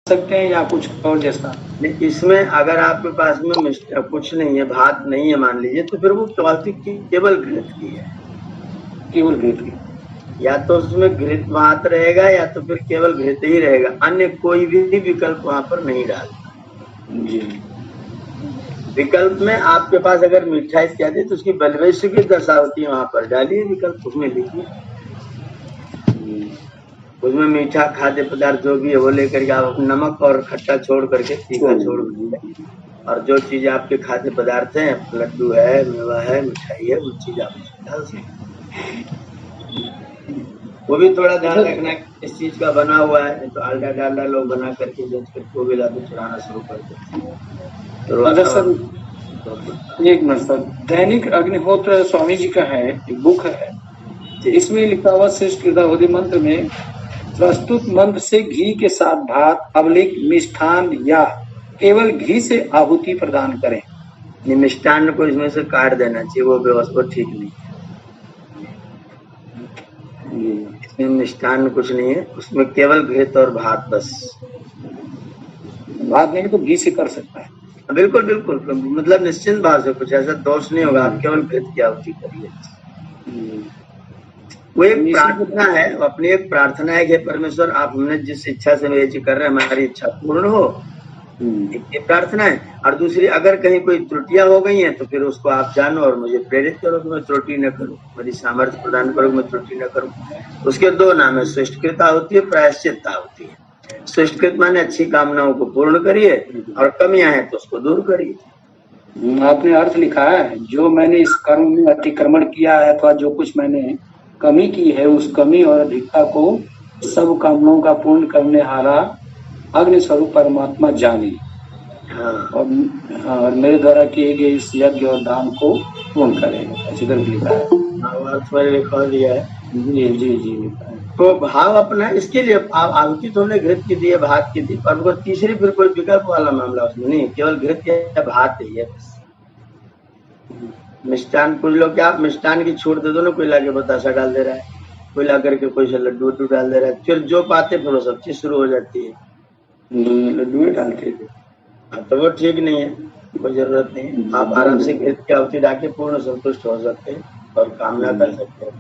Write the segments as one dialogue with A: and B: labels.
A: सकते हैं या कुछ और जैसा?
B: इसमें अगर आपके पास में कुछ नहीं है, भात नहीं है मान लीजिए, तो फिर वो केवल घृत की है।
A: केवल घृत की,
B: या तो उसमें घृत भात रहेगा या तो फिर केवल घृत ही रहेगा, अन्य कोई भी विकल्प वहां पर नहीं डालना
A: जी।
B: विकल्प में आपके पास अगर मीठा इत्यादि तो उसकी बलवेश्य की दशा होती है, वहां पर डालिए विकल्प, उसमें लिखिए, उसमें मीठा खाद्य पदार्थ जो भी है वो लेकर के आप नमक और खट्टा छोड़ करके, तीखा छोड़ करके, और जो चीज आपके खाद्य पदार्थ हैं, लड्डू है, मेवा है, मिठाई है, वो चीज आप डाल सकते। वो भी थोड़ा ध्यान रखना है इस चीज का बना हुआ है, तो आल्टा डालडा लोग बना करके जज करके वो भी लादू चढ़ाना शुरू कर देते हैं।
A: अच्छा सर, एक मिनट सर, दैनिक अग्निहोत्र स्वामी जी का है, एक बुक है, इसमें लिखा हुआ श्रेष्ठ कृताहुति मंत्र में प्रस्तुत मंत्र से घी के साथ भात, अवलिक, मिष्ठान या केवल घी से आहुति प्रदान करें।
B: मिष्ठान को इसमें से काट देना चाहिए, वो व्यवस्था ठीक नहीं है। इसमें मिष्ठान कुछ नहीं है, उसमें केवल घृत और भात बस।
A: भात नहीं तो घी से कर सकता है।
B: बिल्कुल बिल्कुल, मतलब निश्चिंत भाव से, कुछ ऐसा दोष नहीं होगा, आप केवल घृत की आहुति करिए। वो एक प्रार्थना है, अपनी एक प्रार्थना है कि परमेश्वर आप हमने जिस इच्छा से ये चीज कर रहे हैं, हमारी इच्छा पूर्ण हो, एक प्रार्थना है। और दूसरी, अगर कहीं कोई त्रुटियां हो गई हैं तो फिर उसको आप जानो और मुझे प्रेरित करो कि मैं त्रुटि न करूं, मेरी सामर्थ्य प्रदान करो मैं त्रुटि न करूं। उसके दो नाम है, श्रेष्ठकृत आहुति है, प्रायश्चित आहुति है। श्रेष्ठकृत माने अच्छी कामनाओं को पूर्ण करिए और कमियां हैं तो उसको दूर करिए।
A: आपने अर्थ लिखा है, जो मैंने इस कर्म में अतिक्रमण किया है अथवा जो कुछ मैंने कमी की है, उस कमी और अधिकता को सब कामनाओं का पूर्ण करने हारा अग्नि स्वरूप परमात्मा जाने। और मेरे द्वारा किए गए इस यज्ञ और दान को पूर्ण करेगा, ऐसे करके लिखा है।
B: लिखा दिया है।
A: जी जी जी लिखा है।
B: तो भाव अपना, इसके लिए आहुति तो हमने घृत की दी है, भात की दी, पर तीसरी फिर कोई विकल्प वाला मामला उसमें नहीं, केवल घृत या भात ही है। मिष्ठान कुछ लोग क्या मिष्ठान की छूट दे दो ना, कोई लाके बतासा डाल दे रहा है, कोई ला करके कोई से लड्डू वड्डू डाल दे रहा है, फिर जो पाते फिर वो सब चीज शुरू हो जाती है,
A: लड्डू डालते थे।
B: तो वो ठीक नहीं है, कोई जरूरत नहीं है। आप आराम से घृत की आहुति डाके पूर्ण संतुष्ट हो सकते हैं और कामना कर सकते हैं।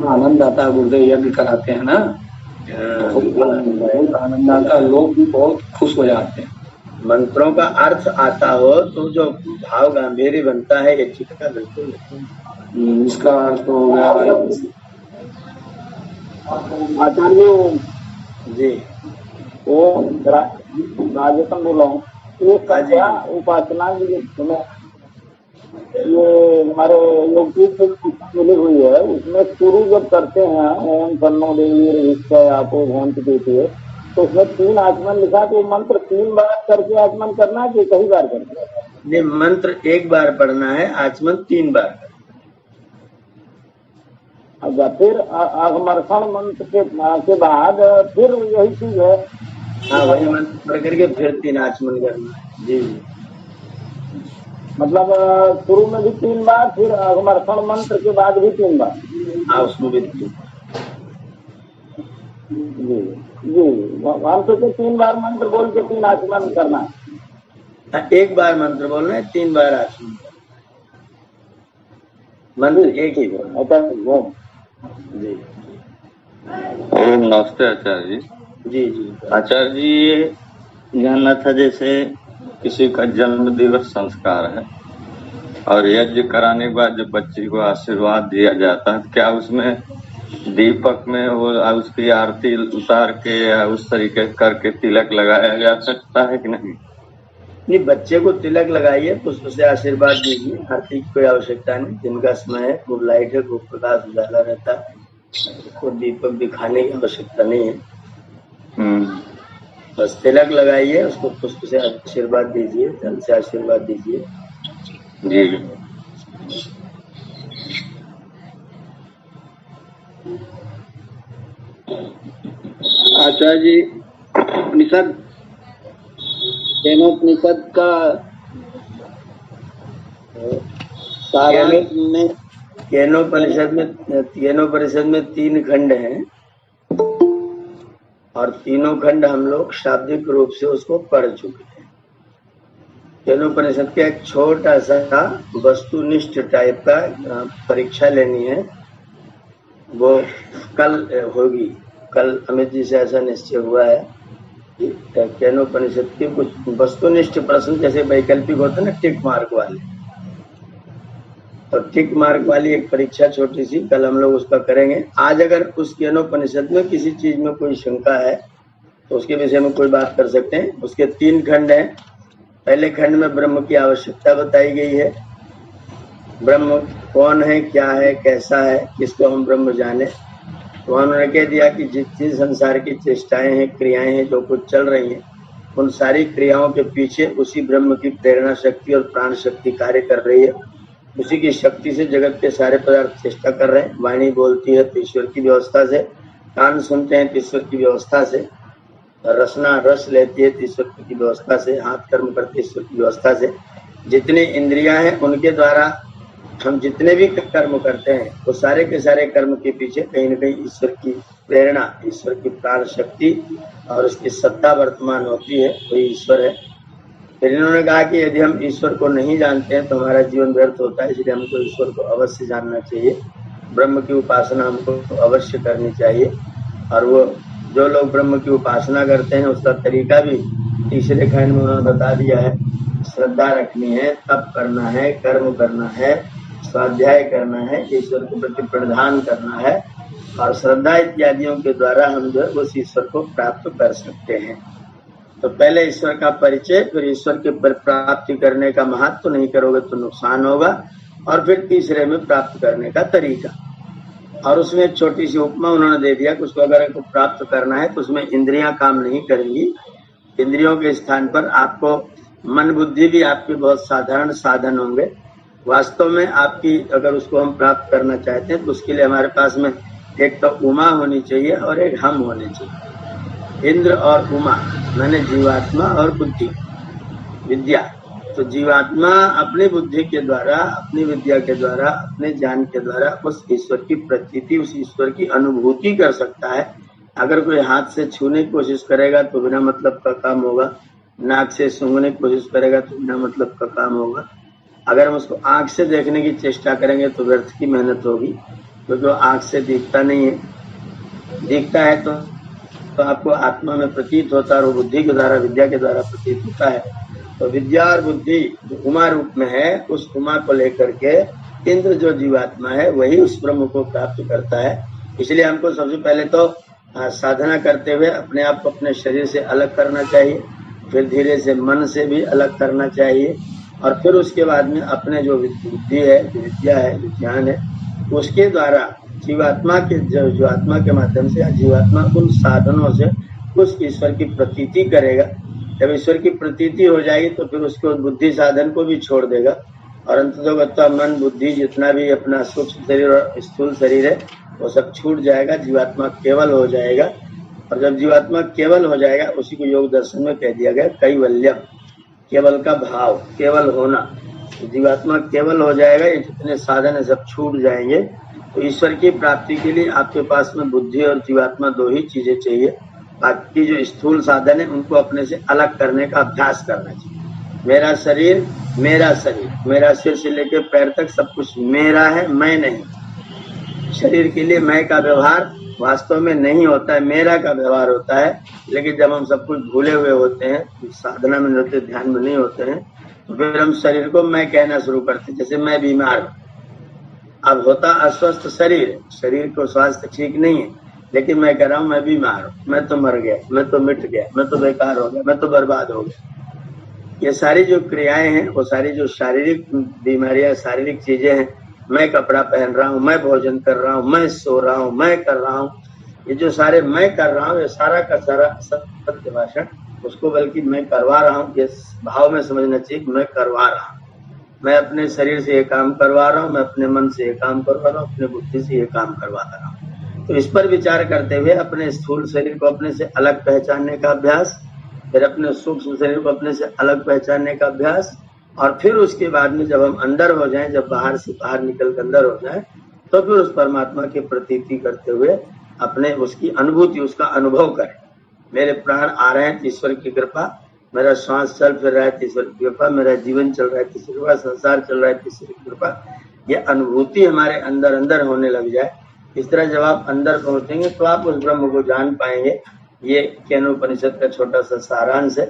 A: आनंद आता है, गुरुदेव यज्ञ कराते हैं ना, बहुत आनंद आता है, लोग भी बहुत खुश हो जाते हैं।
B: मंत्रों का अर्थ आता हो तो जो भाव गांभीर्य बनता है, ये ठीक का बिल्कुल
A: इसका अर्थ हो गया
B: आचार्य जी, वो राजस्थान बोला हूँ, ये क्या उपासना ये हमारे योग मिली हुई है, उसमें शुरू जब करते हैं ओम सन्नो देवी आपो भवंत देती है, तो उसमें 3 आचमन लिखा, तो मंत्र 3 बार करके आचमन करना है कि कई बार करना है? नहीं, मंत्र 1 बार पढ़ना है, आचमन 3 बार। अच्छा, फिर आगमर्षण मंत्र के बाद फिर यही चीज है? हाँ, वही मंत्र पढ़ करके फिर 3 आचमन करना है। जी जी, मतलब शुरू में भी 3 बार, फिर आगमर्षण मंत्र के बाद भी 3 बार? हाँ, उसमें भी 3 बार। जी जी, हम सोचे 3 बार मंत्र बोल के 3 आचमन करना है। 1 बार मंत्र बोलना है, 3 बार आचमन मंत्र एक ही है। जी,
C: ओम नमस्ते आचार्य जी।
B: जी जी
C: आचार्य जी, ये जानना था, जैसे किसी का जन्म दिवस संस्कार है और यज्ञ कराने के बाद जब बच्चे को आशीर्वाद दिया जाता है, क्या उसमें दीपक में वो उसकी आरती उतार के या उस तरीके करके तिलक लगाया जा सकता है कि नहीं?
B: नहीं, बच्चे को तिलक लगाइए, पुष्प से आशीर्वाद दीजिए, आरती की कोई आवश्यकता नहीं। दिन का समय है, खूब लाइट है, खूब प्रकाश उजाला रहता है, उसको दीपक दिखाने की आवश्यकता नहीं है। बस तिलक लगाइए, उसको पुष्प से आशीर्वाद दीजिए, जल से आशीर्वाद दीजिए।
C: जी
A: आचार्य जी, उपनिषद केनोपनिषद का
B: केनोपनिषद में 3 खंड हैं। और तीनों खंड हम लोग शाब्दिक रूप से उसको पढ़ चुके हैं। केनोपनिषद का एक छोटा सा वस्तुनिष्ठ टाइप का परीक्षा लेनी है, वो कल होगी। कल अमित जी से ऐसा निश्चय हुआ है कि केनोपनिषद के कुछ वस्तुनिष्ठ प्रश्न जैसे वैकल्पिक होते हैं ना, टिक मार्क वाले, तो टिक मार्क वाली एक परीक्षा छोटी सी कल हम लोग उसका करेंगे। आज अगर उस केनोपनिषद में किसी चीज में कोई शंका है तो उसके विषय में कोई बात कर सकते हैं। उसके 3 खंड हैं। पहले खंड में ब्रह्म की आवश्यकता बताई गई है, ब्रह्म कौन है, क्या है, कैसा है, किसको हम ब्रह्म जाने। तो उन्होंने कह दिया कि जितनी संसार की चेष्टाएं हैं, क्रियाएं हैं, जो कुछ चल रही हैं, उन सारी क्रियाओं के पीछे उसी ब्रह्म की प्रेरणा शक्ति और प्राण शक्ति कार्य कर रही है। उसी की शक्ति से जगत के सारे पदार्थ चेष्टा कर रहे हैं। वाणी बोलती है तो ईश्वर की व्यवस्था से, कान सुनते हैं तो ईश्वर की व्यवस्था से, रसना रस लेती है तो ईश्वर की व्यवस्था से, हाथ कर्म करते ईश्वर की व्यवस्था से। जितनी इंद्रियां हैं उनके द्वारा हम जितने भी कर्म करते हैं वो सारे के सारे कर्म के पीछे कहीं न कहीं ईश्वर की प्रेरणा, ईश्वर की प्राण शक्ति और उसकी सत्ता वर्तमान होती है, वही ईश्वर है। फिर इन्होंने कहा कि यदि हम ईश्वर को नहीं जानते हैं तो हमारा जीवन व्यर्थ होता है, इसलिए हमको ईश्वर को अवश्य जानना चाहिए। ब्रह्म की उपासना हमको अवश्य करनी चाहिए। और वो जो लोग ब्रह्म की उपासना करते हैं उसका तरीका भी तीसरे खंड में उन्होंने बता दिया है। श्रद्धा रखनी है, तप करना है, कर्म करना है, स्वाध्याय करना है, ईश्वर के प्रति प्रणधान करना है, और श्रद्धा इत्यादियों के द्वारा हम जो है उस ईश्वर को प्राप्त कर सकते हैं। तो पहले ईश्वर का परिचय, फिर ईश्वर के प्राप्ति करने का महत्व, तो नहीं करोगे तो नुकसान होगा, और फिर तीसरे में प्राप्त करने का तरीका। और उसमें एक छोटी सी उपमा उन्होंने दे दिया कि उसको अगर प्राप्त करना है तो उसमें इंद्रियां काम नहीं करेंगी। इंद्रियों के स्थान पर आपको मन बुद्धि भी आपके बहुत साधारण साधन होंगे। वास्तव में आपकी अगर उसको हम प्राप्त करना चाहते हैं तो उसके लिए हमारे पास में एक तो उमा होनी चाहिए और एक हम होने चाहिए। इंद्र और उमा मैंने जीवात्मा और बुद्धि विद्या। तो जीवात्मा अपनी बुद्धि के द्वारा, अपनी विद्या के द्वारा, अपने ज्ञान के द्वारा उस ईश्वर की प्रतीति, उस ईश्वर की अनुभूति कर सकता है। अगर कोई हाथ से छूने की कोशिश करेगा तो बिना मतलब का काम होगा, नाक से सूंघने की कोशिश करेगा तो बिना मतलब का काम होगा। अगर हम उसको आंख से देखने की चेष्टा करेंगे तो व्यर्थ की मेहनत होगी, क्योंकि वो आंख से दिखता नहीं है। दिखता है तो आपको आत्मा में प्रतीत होता है, और वो बुद्धि के द्वारा, विद्या के द्वारा प्रतीत होता है। तो विद्या और बुद्धि जो उमा रूप में है, उस उमा को लेकर के इंद्र जो जीवात्मा है वही उस ब्रह्म को प्राप्त करता है। इसलिए हमको सबसे पहले तो साधना करते हुए अपने आप को अपने शरीर से अलग करना चाहिए, फिर धीरे से मन से भी अलग करना चाहिए, और फिर उसके बाद में अपने जो बुद्धि है, जो विद्या है, जो ज्ञान है, उसके द्वारा जीवात्मा के जो आत्मा के माध्यम से जीवात्मा उन साधनों से उस ईश्वर की प्रतीति करेगा। जब ईश्वर की प्रतीति हो जाएगी तो फिर उसको बुद्धि साधन को भी छोड़ देगा, और अंततोगत्वा मन बुद्धि जितना भी अपना सूक्ष्म शरीर और स्थूल शरीर है वो सब छूट जाएगा, जीवात्मा केवल हो जाएगा। और जब जीवात्मा केवल हो जाएगा, उसी को योग दर्शन में कह दिया गया कैवल्यम, केवल का भाव, केवल होना। तो जीवात्मा केवल हो जाएगा, ये जितने साधन है सब छूट जाएंगे। तो ईश्वर की प्राप्ति के लिए आपके पास में बुद्धि और जीवात्मा दो ही चीजें चाहिए। बाकी जो स्थूल साधन है उनको अपने से अलग करने का अभ्यास करना चाहिए। मेरा शरीर, मेरा शरीर, मेरा सिर से लेकर पैर तक सब कुछ मेरा है, मैं नहीं। शरीर के लिए मैं का व्यवहार वास्तव में नहीं होता है, मेरा का व्यवहार होता है। लेकिन जब हम सब कुछ भूले हुए होते हैं, साधना में होते, ध्यान में नहीं होते हैं, तो फिर हम शरीर को मैं कहना शुरू करते हैं। जैसे मैं बीमार हूँ, अब होता अस्वस्थ शरीर, शरीर को स्वास्थ्य ठीक नहीं है, लेकिन मैं कह रहा हूँ मैं बीमार हूँ, मैं तो मर गया, मैं तो मिट गया, मैं तो बेकार हो गया, मैं तो बर्बाद हो गया। ये सारी जो क्रियाएं हैं, वो सारी जो शारीरिक बीमारियां, शारीरिक चीजें हैं, मैं कपड़ा पहन रहा हूँ, मैं भोजन कर रहा हूँ, मैं सो रहा हूँ, मैं कर रहा हूँ, ये जो सारे मैं कर रहा हूँ, ये सारा का सारा सत्य भाषण, उसको बल्कि मैं करवा रहा हूँ, ये भाव में समझना चाहिए कि मैं करवा रहा हूँ। मैं अपने शरीर से ये काम करवा रहा हूँ, मैं अपने मन से ये काम करवा रहा हूँ, अपने बुद्धि से ये काम करवा रहा हूँ। तो इस पर विचार करते हुए अपने स्थूल शरीर को अपने से अलग पहचानने का अभ्यास, फिर अपने सूक्ष्म शरीर को अपने से अलग पहचानने का अभ्यास, और फिर उसके बाद में जब हम अंदर हो जाएं, जब बाहर से बाहर निकल कर अंदर हो जाएं, तो फिर उस परमात्मा की प्रतीति करते हुए अपने उसकी अनुभूति, उसका अनुभव करें। मेरे प्राण आ रहे हैं तो ईश्वर की कृपा, मेरा श्वास चल फिर रहा है तो ईश्वर की कृपा, मेरा जीवन चल रहा है तो ईश्वर की कृपा, संसार चल रहा है तो ईश्वर की कृपा, ये अनुभूति हमारे अंदर अंदर होने लग जाए। इस तरह जब आप अंदर पहुंचेंगे तो आप उस ब्रह्म को जान पाएंगे। ये केनोपनिषद का छोटा सा सारांश है।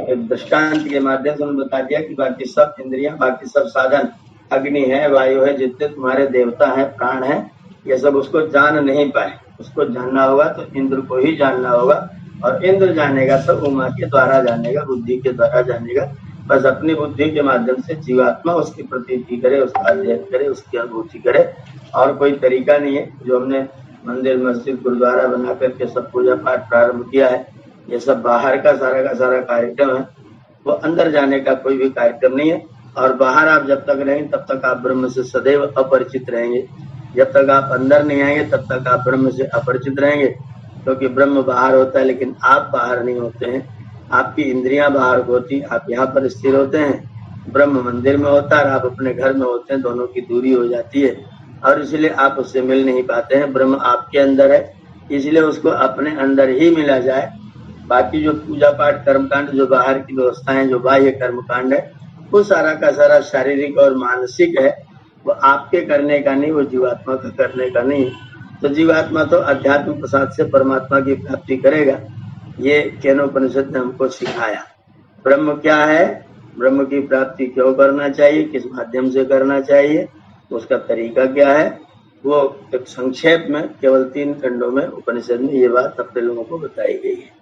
B: एक दृष्टांत के माध्यम से उन्होंने बता दिया कि बाकी सब इंद्रियां, बाकी सब साधन, अग्नि है, वायु है, जितने तुम्हारे देवता है, प्राण है, ये सब उसको जान नहीं पाए। उसको जानना होगा तो इंद्र को ही जानना होगा, और इंद्र जानेगा तो उमा के द्वारा जानेगा, बुद्धि के द्वारा जानेगा। बस अपनी बुद्धि के माध्यम से जीवात्मा उसकी प्रतीति करे, उसका अध्ययन करे, उसकी अनुभूति करे, और कोई तरीका नहीं है। जो हमने मंदिर, मस्जिद, गुरुद्वारा बना करके सब पूजा पाठ प्रारंभ किया है, ये सब बाहर का सारा कार्यक्रम है, वो अंदर जाने का कोई भी कार्यक्रम नहीं है। और बाहर आप जब तक रहेंगे तब तक आप ब्रह्म से सदैव अपरिचित रहेंगे। जब तक आप अंदर नहीं आएंगे तब तक आप ब्रह्म से अपरिचित रहेंगे, क्योंकि ब्रह्म बाहर होता है लेकिन आप बाहर नहीं होते हैं। आपकी इंद्रियां बाहर होती, आप यहाँ पर स्थिर होते हैं। ब्रह्म मंदिर में होता है और आप अपने घर में होते हैं, दोनों की दूरी हो जाती है और इसलिए आप उससे मिल नहीं पाते हैं। ब्रह्म आपके अंदर है, इसलिए उसको अपने अंदर ही मिला जाए। बाकी जो पूजा पाठ कर्मकांड, जो बाहर की व्यवस्थाएं, जो बाह्य कर्मकांड है, वो सारा का सारा शारीरिक और मानसिक है, वो आपके करने का नहीं, वो जीवात्मा का करने का नहीं। तो जीवात्मा तो अध्यात्म प्रसाद से परमात्मा की प्राप्ति करेगा। ये केनोपनिषद ने हमको सिखाया। ब्रह्म क्या है, ब्रह्म की प्राप्ति क्यों करना चाहिए, किस माध्यम से करना चाहिए, उसका तरीका क्या है, वो एक संक्षेप में केवल 3 खंडों में उपनिषद में ये बात अपने लोगों को बताई गई है।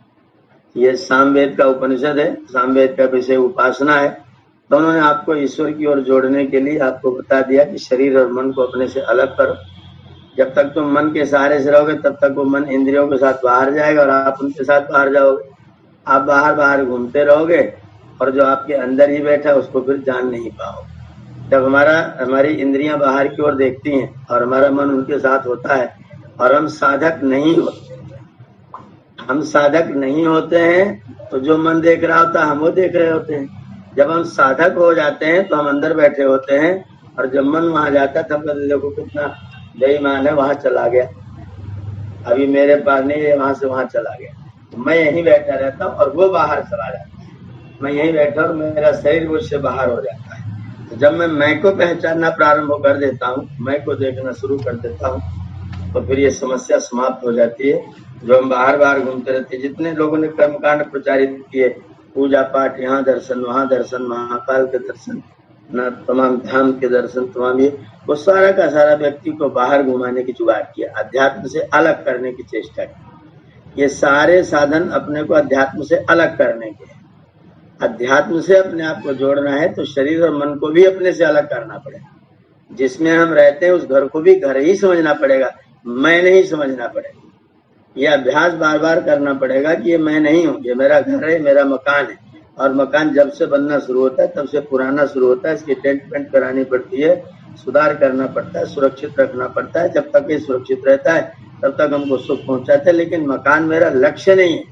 B: ये सामवेद का उपनिषद है, सामवेद का विषय उपासना है। तो उन्होंने आपको ईश्वर की ओर जोड़ने के लिए आपको बता दिया कि शरीर और मन को अपने से अलग करो। जब तक तुम मन के सहारे से रहोगे तब तक वो मन इंद्रियों के साथ बाहर जाएगा और आप उनके साथ बाहर जाओगे। आप बाहर बाहर घूमते रहोगे और जो आपके अंदर ही बैठा है उसको फिर जान नहीं पाओगे। जब हमारी इंद्रियां बाहर की ओर देखती हैं और हमारा मन उनके साथ होता है और हम साधक नहीं होते हैं तो जो मन देख रहा होता है हम वो देख रहे होते हैं। जब हम साधक हो जाते हैं तो हम अंदर बैठे होते हैं और जब मन वहां जाता है तो हम कहते देखो कितना बेईमान है, वहां चला गया, अभी मेरे पास नहीं है, वहां से वहां चला गया। तो मैं यहीं बैठा रहता हूँ और वो बाहर चला जाता है, मैं यहीं बैठा और मेरा शरीर मुझसे बाहर हो जाता है। तो जब मैं को पहचानना प्रारंभ कर देता हूँ, मैं को देखना शुरू कर देता हूँ, तो फिर ये समस्या समाप्त हो जाती है। जो हम बाहर बाहर घूमते रहते हैं, जितने लोगों ने कर्मकांड प्रचारित किए, पूजा पाठ, यहाँ दर्शन वहाँ दर्शन, महाकाल के दर्शन, न तमाम धाम के दर्शन, तमाम ये, वो सारा का सारा व्यक्ति को बाहर घुमाने की जुगाड़ किया, अध्यात्म से अलग करने की चेष्टा की। ये सारे साधन अपने को अध्यात्म से अलग करने के। अध्यात्म से अपने आप को जोड़ना है तो शरीर और मन को भी अपने से अलग करना पड़ेगा। जिसमें हम रहते हैं उस घर को भी घर ही समझना पड़ेगा, मैं नहीं समझना पड़ेगा। ये अभ्यास बार बार करना पड़ेगा कि ये मैं नहीं हूँ, ये मेरा घर है, मेरा मकान है। और मकान जब से बनना शुरू होता है तब से पुराना शुरू होता है, इसकी टेंट पेंट करानी पड़ती है, सुधार करना पड़ता है, सुरक्षित रखना पड़ता है। जब तक ये सुरक्षित रहता है तब तक हमको सुख पहुंचाता है। लेकिन मकान मेरा लक्ष्य नहीं है,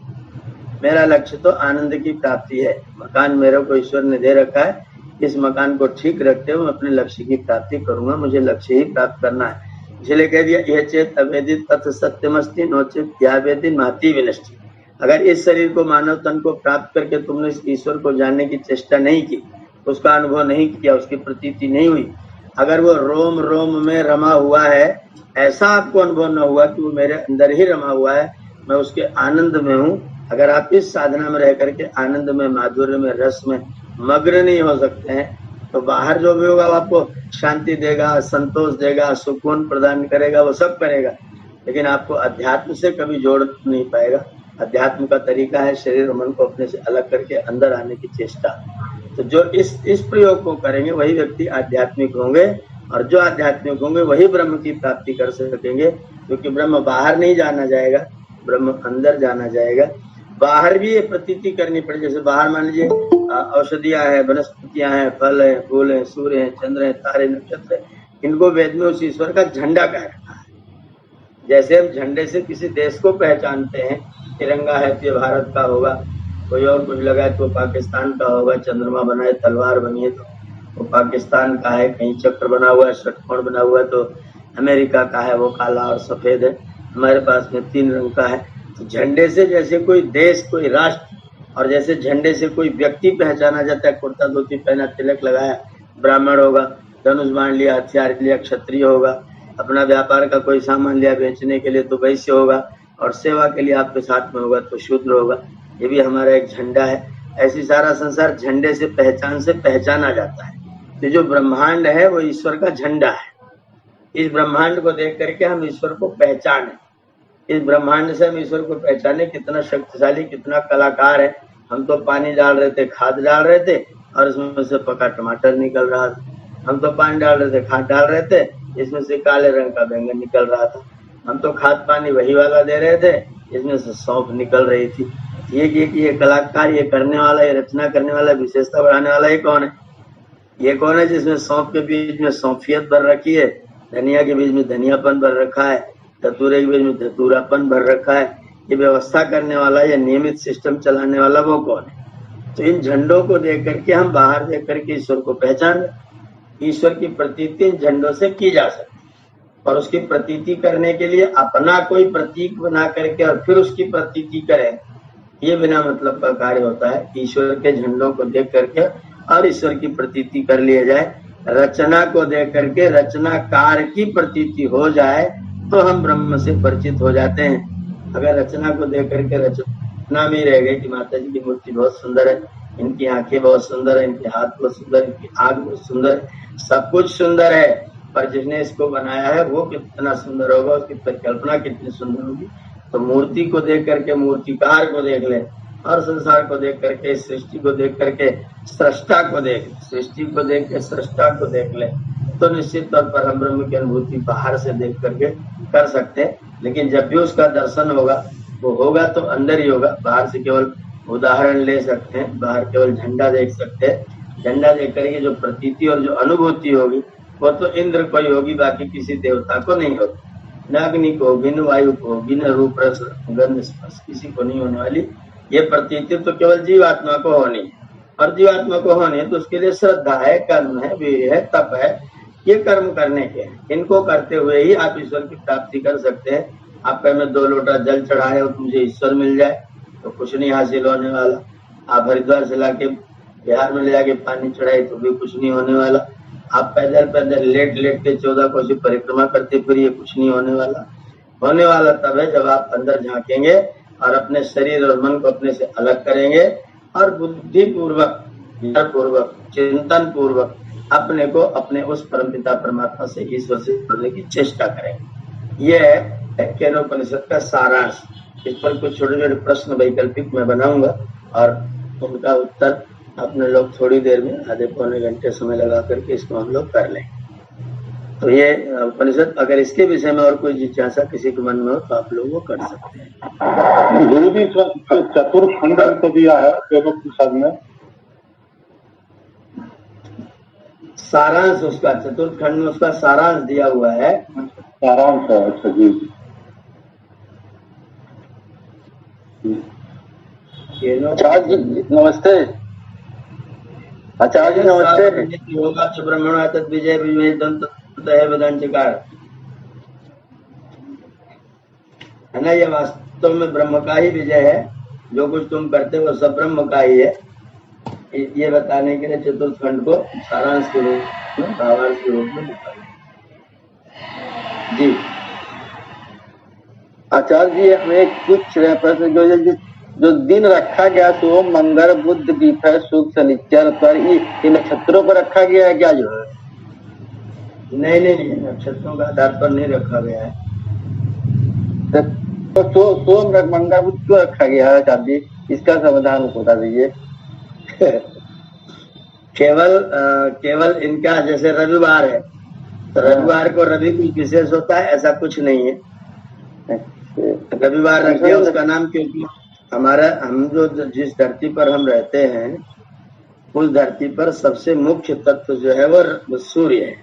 B: मेरा लक्ष्य तो आनंद की प्राप्ति है। मकान मेरे को ईश्वर ने दे रखा है, इस मकान को ठीक रखते हुए अपने लक्ष्य की प्राप्ति करूंगा, मुझे लक्ष्य ही प्राप्त करना है। इसलिए कह दिया यह चेत अवेदित तत् सत्यमस्ति नोचित यावेदि नाति विनष्टि। अगर इस शरीर को, मानव तन को प्राप्त करके तुमने इस ईश्वर को जानने की चेष्टा नहीं की, उसका अनुभव नहीं किया, उसकी प्रतीति नहीं हुई, अगर वो रोम रोम में रमा हुआ है, ऐसा आपको अनुभव न हुआ कि वो मेरे अंदर ही रमा हुआ है, मैं उसके आनंद में हूँ, अगर आप इस साधना में रह करके आनंद में, माधुर्य में, रस में मग्न नहीं हो सकते हैं, तो बाहर जो भी होगा वो आपको शांति देगा, संतोष देगा, सुकून प्रदान करेगा, वो सब करेगा, लेकिन आपको अध्यात्म से कभी जोड़ नहीं पाएगा। अध्यात्म का तरीका है शरीर और मन को अपने से अलग करके अंदर आने की चेष्टा। तो जो इस प्रयोग को करेंगे वही व्यक्ति आध्यात्मिक होंगे, और जो आध्यात्मिक होंगे वही ब्रह्म की प्राप्ति कर सकेंगे, क्योंकि ब्रह्म बाहर नहीं जाना जाएगा, ब्रह्म अंदर जाना जाएगा। बाहर भी ये प्रतीति करनी पड़े, जैसे बाहर मान लीजिए औषधियां हैं, वनस्पतियां हैं, फल हैं, फूल हैं, सूर्य हैं, चंद्र हैं, तारे, नक्षत्र हैं, इनको वेद में उस ईश्वर का झंडा कह रखा है। जैसे हम झंडे से किसी देश को पहचानते हैं, तिरंगा है तो ये भारत का होगा, कोई और कुछ लगाए तो पाकिस्तान का होगा, चंद्रमा बनाए, तलवार बनी है तो वो पाकिस्तान का है, कहीं चक्र बना हुआ है, षटकोण बना हुआ है तो अमेरिका का है, वो काला और सफेद है। हमारे पास में 3 रंग का है। झंडे से जैसे कोई देश, कोई राष्ट्र, और जैसे झंडे से कोई व्यक्ति पहचाना जाता है, कुर्ता धोती पहना, तिलक लगाया, ब्राह्मण होगा, धनुष बाण लिया, हथियार लिया, क्षत्रिय होगा, अपना व्यापार का कोई सामान लिया बेचने के लिए तो वैश्य होगा, और सेवा के लिए आपके साथ में होगा तो शूद्र होगा। ये भी हमारा एक झंडा है। ऐसी सारा संसार झंडे से पहचाना जाता है। तो जो ब्रह्मांड है वो ईश्वर का झंडा है। इस ब्रह्मांड को देख करके हम ईश्वर को पहचाने, इस ब्रह्मांड से हम ईश्वर को पहचाने कितना शक्तिशाली, कितना कलाकार है। हम तो पानी डाल रहे थे, खाद डाल रहे थे, और इसमें से पका टमाटर निकल रहा था। हम तो पानी डाल रहे थे, खाद डाल रहे थे, इसमें से काले रंग का बैंगन निकल रहा था। हम तो खाद पानी वही वाला दे रहे थे, इसमें से सौंफ निकल रही थी। ये कलाकार, ये करने वाला, ये रचना करने वाला, विशेषता बढ़ाने वाला ये कौन है? ये कौन है जिसमें सौंफ के बीच में सौंफियत भर रखी है, धनिया के बीच में धनियापन भर रखा है, धतूरे के बीच में धतूरापन भर रखा है? ये व्यवस्था करने वाला, ये नियमित सिस्टम चलाने वाला वो कौन है? तो इन झंडों को देख करके हम बाहर देख करके ईश्वर को पहचान, ईश्वर की प्रतीति इन झंडों से की जा सकती है। और उसकी प्रतीति करने के लिए अपना कोई प्रतीक बना करके और फिर उसकी प्रतीति करें, ये बिना मतलब का कार्य होता है। ईश्वर के झंडों को देख करके और ईश्वर की प्रतीति कर लिया जाए, रचना को देख करके रचनाकार की प्रतीति हो जाए तो हम ब्रह्म से परिचित हो जाते हैं। अगर रचना को देख करके रचना में रह गई कि माता जी की मूर्ति बहुत सुंदर है, इनकी आंखें बहुत सुंदर है, इनके हाथ बहुत सुंदर, इनकी आंख बहुत सुंदर है, सब कुछ सुंदर है, पर जिसने इसको बनाया है वो कितना सुंदर होगा, उसकी परिकल्पना कितनी सुंदर होगी। तो मूर्ति को देख करके मूर्तिकार को देख ले, और संसार को देख करके, सृष्टि को देख करके सृष्टा को देख, सृष्टि को देख के सृष्टा को देख ले, तो निश्चित तौर पर हम ब्रह्म की अनुभूति बाहर से देख करके कर सकते हैं। लेकिन जब भी उसका दर्शन होगा, वो होगा तो अंदर ही होगा। बाहर से केवल उदाहरण ले सकते हैं, बाहर केवल झंडा देख सकते हैं। झंडा देख करके जो प्रतीति और जो अनुभूति होगी वो तो इंद्र को ही होगी, बाकी किसी देवता को नहीं होगी। न अग्नि को होगी, न वायु को होगी, न रूप रस गंध स्पर्श किसी को नहीं होने वाली। ये प्रतीति तो केवल जीवात्मा को होनी है, और जीवात्मा को होनी है तो उसके लिए श्रद्धा है, कर्म है, वीर्य है, तप है। ये कर्म करने के हैं, इनको करते हुए ही आप ईश्वर की प्राप्ति कर सकते हैं। आप में 2 लोटा जल चढ़ाए और मुझे ईश्वर मिल जाए तो कुछ नहीं हासिल होने वाला। आप हरिद्वार से लाके बिहार में ले जाके पानी चढ़ाए तो भी कुछ नहीं होने वाला। आप पैदल लेट के 14 कोसी परिक्रमा करते फिर ये कुछ नहीं होने वाला। होने वाला तब है जब आप अंदर झांकेंगे और अपने शरीर और मन को अपने से अलग करेंगे और बुद्धि पूर्वक, चिंतन पूर्वक अपने को अपने उस परमपिता परमात्मा से, ईश्वर से जोड़ने की चेष्टा करेंगे। ये है केनोपनिषद का सारांश। इस पर कुछ छोटे छोटे प्रश्न वैकल्पिक मैं बनाऊंगा और उनका उत्तर अपने लोग थोड़ी देर में, आधे पौने घंटे समय लगा करके इसको हम लोग कर लें। तो ये उपनिषद, अगर इसके विषय में और कोई जिज्ञासा किसी के मन में हो तो आप लोग वो कर सकते हैं।
D: गुरु जी चतुर्खंड तो दिया है उपनिषद में,
B: सारांश उसका, चतुर्खंड में उसका सारांश दिया हुआ है।
D: सारांश है, अच्छा जी। आचार्य जी नमस्ते। आचार्य जी नमस्ते।
B: होगा तो ब्रह्मण तत् विजय विजय है वेदांतकार, है ना। ये वास्तव में ब्रह्म का ही विजय है। जो कुछ तुम करते हो सब ब्रह्म का ही है। ये बताने के लिए चतुर्थ को सारांश के रूप में, भावांश के रूप में लिखा जी।
D: आचार्य जी हमें कुछ प्रश्न जो दिन रखा गया तो मंगल बुध विफल सुख शनिचर पर ये नक्षत्रों पर रखा गया है क्या? जो है
B: नहीं, नक्षत्रों का आधार पर नहीं रखा गया है।
D: तो सोम मंगल बुध क्यों रखा गया है आचार्य जी? इसका समाधान बता दीजिए।
B: केवल इनका जैसे रविवार है तो रविवार को रवि कुछ विशेष होता है, ऐसा कुछ नहीं है। रविवार रख दिया उसका नाम, क्योंकि हम जो जिस धरती पर हम रहते हैं उस धरती पर सबसे मुख्य तत्व जो है वो सूर्य है,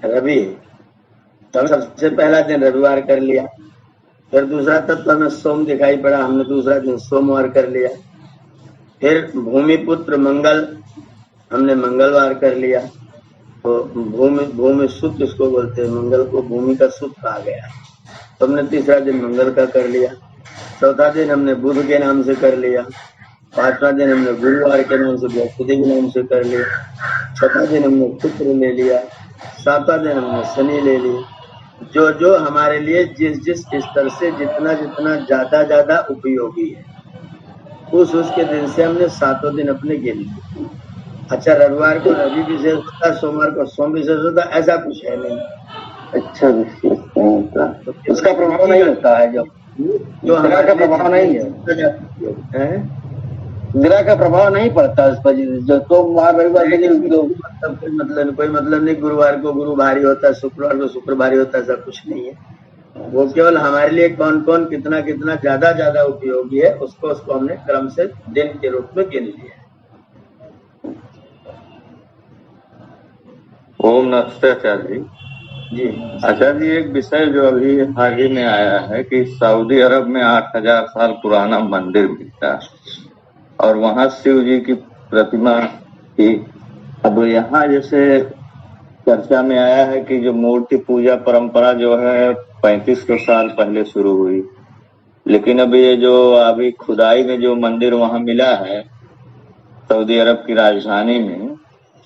B: रवि। तो सबसे पहला दिन रविवार कर लिया, फिर दूसरा तत्व हमें सोम दिखाई पड़ा, हमने दूसरा दिन सोमवार कर लिया। फिर भूमिपुत्र मंगल हमने मंगलवार कर लिया। तो भूमि सुत इसको बोलते हैं, मंगल को भूमि का सुत कहा गया है। तो हमने तीसरा दिन मंगल का कर लिया, चौथा दिन हमने बुध के नाम से कर लिया, पांचवा दिन हमने गुरुवार के नाम से बृहस्पति के नाम से कर लिया, छठा दिन हमने शुक्र ले लिया, सातवां दिन हमने शनि ले लिया। जो जो हमारे लिए जिस जिस स्तर से जितना जितना ज्यादा उपयोगी है उसके दिन से हमने 7 दिन अपने गिन लिए। अच्छा, रविवार को रवि विशेष होता है, सोमवार को सोम विशेष होता है, ऐसा कुछ है नहीं।
D: अच्छा, विशेष नहीं होता, उसका प्रभाव नहीं होता है। जो हमारा का प्रभाव नहीं है, ग्रह का प्रभाव नहीं पड़ता इस पर। जो सोमवार रविवार के दिन
B: कोई मतलब नहीं। गुरुवार को गुरु भारी होता है, शुक्रवार को शुक्र भारी होता है, ऐसा कुछ नहीं है। वो केवल हमारे लिए कौन कौन कितना कितना ज्यादा उपयोगी है उसको हमने क्रम से दिन के रूप में गिन लिया।
C: ओम नमस्ते आचार्य जी। आचार्य जी, एक विषय जो अभी हाल ही में आया है कि सऊदी अरब में 8000 साल पुराना मंदिर मिलता है और वहां शिव जी की प्रतिमा थी। अब यहाँ जैसे चर्चा में आया है कि जो मूर्ति पूजा परंपरा जो है 3500 साल पहले शुरू हुई, लेकिन अब ये जो अभी खुदाई में जो मंदिर वहां मिला है सऊदी अरब की राजधानी में,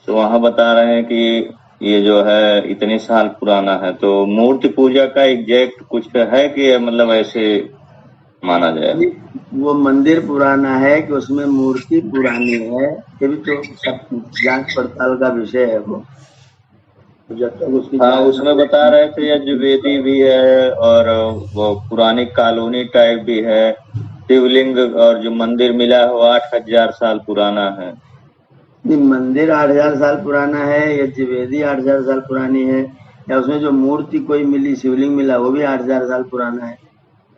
C: तो वहां बता रहे हैं कि ये जो है इतने साल पुराना है। तो मूर्ति पूजा का एग्जैक्ट कुछ है कि मतलब ऐसे माना जाए?
B: वो मंदिर पुराना है कि उसमें मूर्ति पुरानी है, ये भी तो सब जांच पड़ताल का विषय है। वो जब तक उसकी
C: उसमें बता रहे थे यजुर्वेदी भी है और वो पुरानी कॉलोनी टाइप भी है, शिवलिंग, और जो मंदिर मिला है वो 8000 साल पुराना है।
B: मंदिर 8000 साल पुराना है, यजुर्वेदी 8000 साल पुरानी है, या उसमें जो मूर्ति कोई मिली शिवलिंग मिला वो भी 8000 साल पुराना है।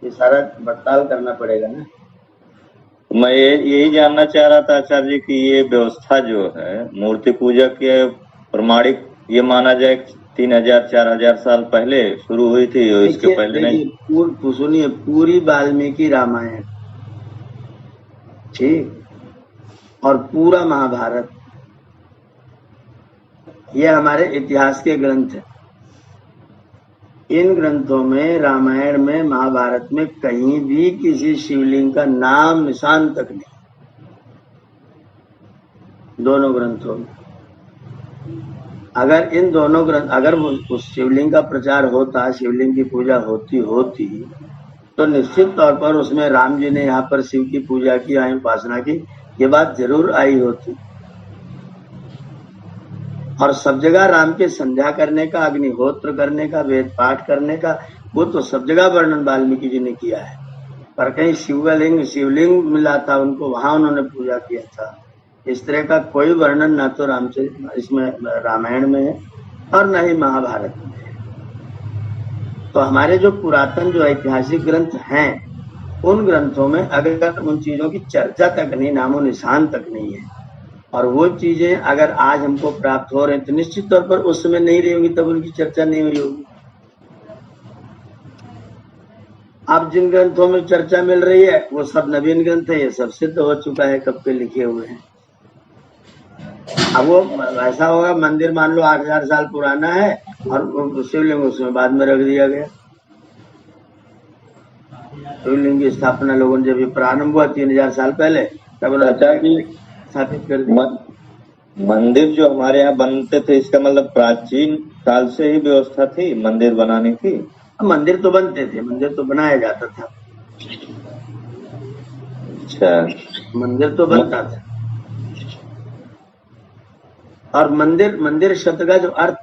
B: ये सारा पड़ताल करना पड़ेगा ना।
C: मैं यही जानना चाह रहा था आचार्य जी कि ये व्यवस्था जो है मूर्ति पूजा के प्रमाणिक ये माना जाए 3000-4000 साल पहले शुरू हुई थी और इसके पहले नहीं?
B: सुनिए, पूरी वाल्मीकि रामायण, ठीक, और पूरा महाभारत, ये हमारे इतिहास के ग्रंथ हैं। इन ग्रंथों में, रामायण में, महाभारत में कहीं भी किसी शिवलिंग का नाम निशान तक नहीं, दोनों ग्रंथों में। अगर इन दोनों ग्रंथ, अगर उस शिवलिंग का प्रचार होता, शिवलिंग की पूजा होती तो निश्चित तौर पर उसमें राम जी ने यहाँ पर शिव की पूजा की, उपासना की, ये बात जरूर आई होती। और सब जगह राम के संध्या करने का, अग्निहोत्र करने का, वेद पाठ करने का, वो तो सब जगह वर्णन वाल्मीकि जी ने किया है। पर कहीं शिवलिंग मिला था उनको, वहां उन्होंने पूजा किया था। इस तरह का कोई वर्णन ना तो रामचरित इसमें रामायण में है और न ही महाभारत में है। तो हमारे जो पुरातन जो ऐतिहासिक ग्रंथ हैं, उन ग्रंथों में अगर उन चीजों की चर्चा तक नहीं, नामो निशान तक नहीं है, और वो चीजें अगर आज हमको प्राप्त हो रही हैं तो निश्चित तौर पर उस समय नहीं रही होगी, तब उनकी चर्चा नहीं हुई होगी। अब जिन ग्रंथों में चर्चा मिल रही है वो सब नवीन ग्रंथ है, ये सब सिद्ध हो चुका है, कब के लिखे हुए हैं। अब वो ऐसा होगा, मंदिर मान लो 8000 साल पुराना है और शिवलिंग उसमें बाद में रख दिया गया। शिवलिंग की स्थापना लोगों ने जब प्रारंभ हुआ 3000 साल पहले, तब स्थापित कर दिया।
C: मंदिर जो हमारे यहाँ बनते थे, इसका मतलब प्राचीन काल से ही व्यवस्था थी मंदिर बनाने की?
B: मंदिर तो बनते थे, मंदिर तो बनाया जाता था।
C: अच्छा,
B: मंदिर तो बनता था। और मंदिर शब्द का जो अर्थ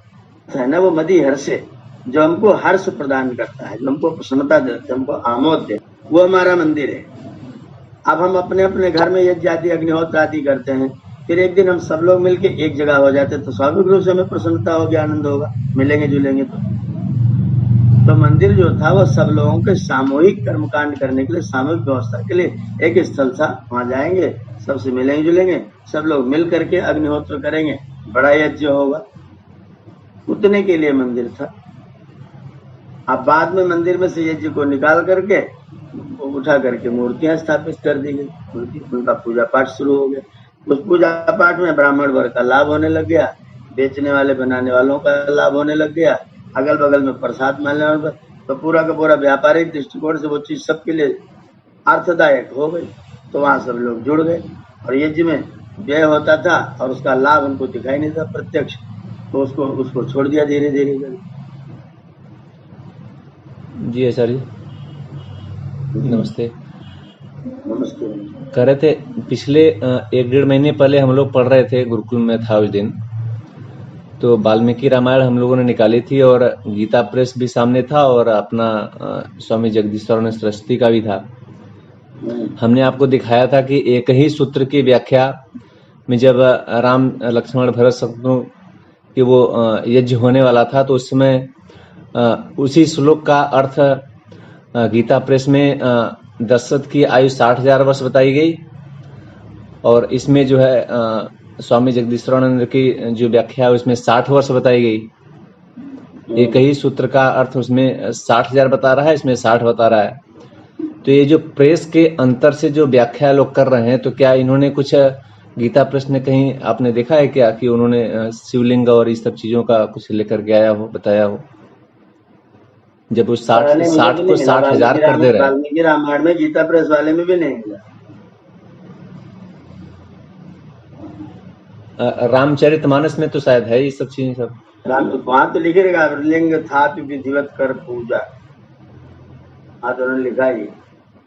B: है ना, वो मदी हर्षे, जो हमको हर्ष प्रदान करता है, जो हमको प्रसन्नता देता है, हमको आमोद दे, वो हमारा मंदिर है। अब हम अपने अपने घर में यज्ञ आदि, अग्निहोत्र आदि करते हैं, फिर एक दिन हम सब लोग मिलके एक जगह हो जाते तो स्वाभाविक रूप से हमें प्रसन्नता होगी, आनंद होगा, मिलेंगे जुलेंगे। तो मंदिर जो था वो सब लोगों के सामूहिक कर्मकांड करने के लिए, सामूहिक व्यवस्था के लिए एक स्थल था। वहां जाएंगे, सबसे मिलेंगे जुलेंगे, सब लोग मिल करके अग्निहोत्र करेंगे, बड़ा यज्ञ होगा, उतने के लिए मंदिर था। अब बाद में मंदिर में से यज्ञ को निकाल करके उठा करके मूर्तियां स्थापित कर दी गई, उनका पूजा पाठ शुरू हो गया। उस पूजा पाठ में ब्राह्मण वर्ग का लाभ होने लग गया, बेचने वाले बनाने वालों का लाभ होने लग गया, अगल बगल में प्रसाद मिलने वाले, तो पूरा का पूरा व्यापारिक दृष्टिकोण से वो चीज सबके लिए अर्थदायक हो गई, तो वहां सब लोग जुड़ गए और यज्ञ में व्यय होता था और उसका लाभ उनको दिखाई नहीं था प्रत्यक्ष, तो उसको छोड़ दिया धीरे धीरे करके।
E: जी आचार्य नमस्ते।
B: नमस्ते।
E: कह रहे थे पिछले 1-1.5 महीने पहले हम लोग पढ़ रहे थे, गुरुकुल में था उस दिन, तो वाल्मीकि रामायण हम लोगों ने निकाली थी और गीता प्रेस भी सामने था और अपना स्वामी जगदीश्वरानंद सरस्वती का भी था। हमने आपको दिखाया था कि एक ही सूत्र की व्याख्या में जब राम लक्ष्मण भरत शत्रुघ्न कि वो यज्ञ होने वाला था, तो उस समय उसी श्लोक का अर्थ गीता प्रेस में दशरथ की आयु 60,000 वर्ष बताई गई और इसमें जो है स्वामी जगदीश्वरानंद की जो व्याख्या है उसमें 60 वर्ष बताई गई। एक ही सूत्र का अर्थ उसमें 60,000 बता रहा है, इसमें 60 बता रहा है। तो ये जो प्रेस के अंतर से जो व्याख्या लोग कर रहे हैं, तो क्या इन्होंने कुछ गीता प्रेस ने कहीं आपने देखा है क्या कि उन्होंने शिवलिंग और इस सब चीजों का कुछ लेकर के आया हो, बताया हो? जब वो 60 को 60,000 कर दे रहे हैं।
B: वाल्मीकि रामायण में गीता प्रेस वाले में भी नहीं मिला।
E: रामचरितमानस में तो शायद है ये सब चीजें सब।
B: राम तो वहां तो लिखे रहेगा लिंग था विधिवत कर पूजा, हाँ तो उन्होंने लिखा है,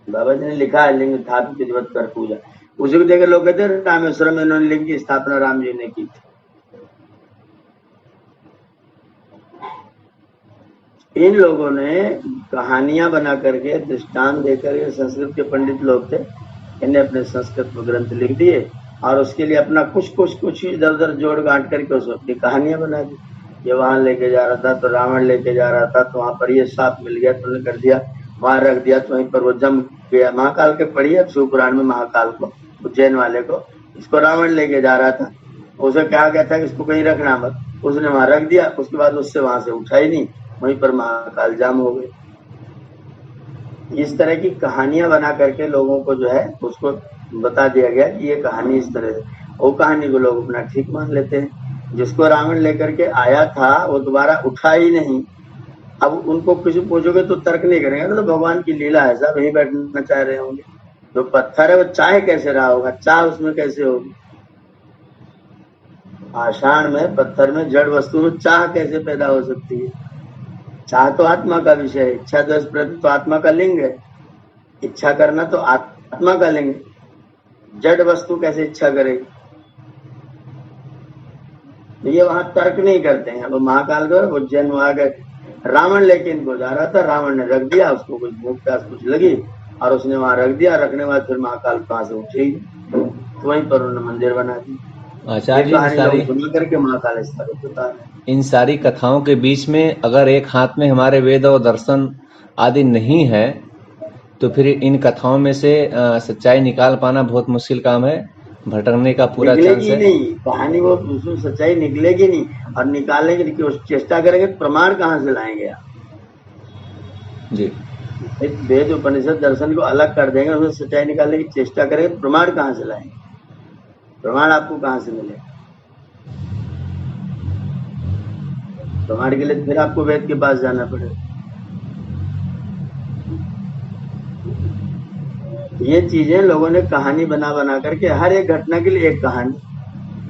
B: बाबा जी ने लिखा है लिंग था विधिवत कर पूजा। उसी को देकर लोग कहते हैं रामेश्वरम में उन्होंने लिंग की स्थापना राम जी ने की थी। इन लोगों ने कहानियां बना करके दृष्टांत देकर, ये संस्कृत के पंडित लोग थे, इन्हें अपने संस्कृत में ग्रंथ लिख दिए और उसके लिए अपना कुछ इधर उधर जोड़ गांठ करके उसको अपनी कहानियां बना दी। ये वहां लेके जा रहा था तो रावण लेके जा रहा था, तो वहां पर ये सांप मिल गया तो उन्होंने कर दिया, वहां रख दिया तो वहीं पर वो जम गया। महाकाल के पढ़िए शिवपुराण में, महाकाल को उज्जैन वाले को, इसको रावण लेके जा रहा था, उसे कहा गया था कि इसको कहीं रखना मत, उसने वहां रख दिया, उसके बाद उससे वहां से उठा ही नहीं, वहीं पर महाकाल जाम हो गए। इस तरह की कहानियां बना करके लोगों को जो है उसको बता दिया गया कि ये कहानी इस तरह से, वो कहानी को लोग अपना ठीक मान लेते हैं। जिसको रावण लेकर के आया था वो दोबारा उठा ही नहीं। अब उनको किसी पूछोगे तो तर्क नहीं करेंगे, तो भगवान की लीला है, सब यही बैठना चाह रहे होंगे। जो पत्थर है वो चाहे कैसे रहा होगा, चाह उसमें कैसे होगी? आषाढ़ में पत्थर में जड़ वस्तु में चाह कैसे पैदा हो सकती है? चाह तो आत्मा का विषय है, इच्छा द्वेष प्रति तो आत्मा का लिंग है, इच्छा करना तो आत्मा का लिंग है। जड़ वस्तु कैसे इच्छा करेगी? ये वहां तर्क नहीं करते हैं। अब महाकाल को उज्जैन में आ गए, रावण लेके इनको जा रहा था, रावण ने रख दिया, उसको कुछ भूख प्यास कुछ लगी और उसने वहां रख दिया, रखने के बाद फिर महाकाल कहां से उठे, तो वहीं पर उन्होंने मंदिर बना दिया।
E: आचार्य
B: करके महाकाल स्थापित होता है।
E: इन सारी कथाओं के बीच में अगर एक हाथ में हमारे वेद और दर्शन आदि नहीं है, तो फिर इन कथाओं में से सच्चाई निकाल पाना बहुत मुश्किल काम है, भटकने का पूरा चांस है।
B: नहीं, कहानी वो उसमें सच्चाई निकलेगी नहीं, और निकालने की चेष्टा करेंगे तो प्रमाण कहाँ से लाएंगे आप? जी, वेद उपनिषद दर्शन को अलग कर देंगे, उसमें सच्चाई निकालने की चेष्टा करेंगे तो प्रमाण कहाँ से लाएंगे? प्रमाण आपको कहाँ से मिलेगा? प्रमाण के लिए फिर आपको वेद के पास जाना पड़ेगा। ये चीजें लोगों ने कहानी बना बना करके, हर एक घटना के लिए एक कहानी,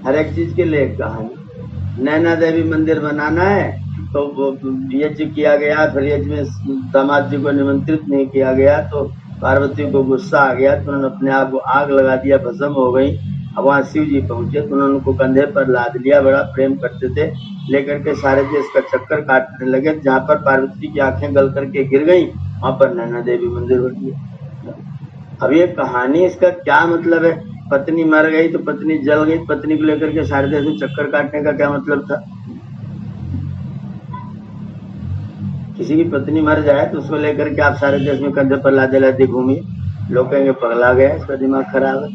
B: हर एक चीज के लिए एक कहानी। नैना देवी मंदिर बनाना है तो यज्ञ किया गया, फिर यज्ञ में दामाद जी को निमंत्रित नहीं किया गया तो पार्वती को गुस्सा आ गया, तो उन्होंने अपने आप को आग लगा दिया, भस्म हो गई। अब वहां शिव जी पहुंचे तो उन्होंने उनको कंधे पर लाद लिया, बड़ा प्रेम करते थे, लेकर के सारे देश का चक्कर काटने लगे। जहाँ पर पार्वती की आंखें गल करके गिर गई, वहां पर नैना देवी मंदिर बन गया। अब ये कहानी, इसका क्या मतलब है? पत्नी मर गई तो पत्नी जल गई, पत्नी को लेकर के सारे देश में चक्कर काटने का क्या मतलब था? किसी की पत्नी मर जाए तो उसको लेकर के आप सारे देश में कंधे पर लादे लादे घूमिए, लोग कहेंगे पगला गया, इसका दिमाग खराब है।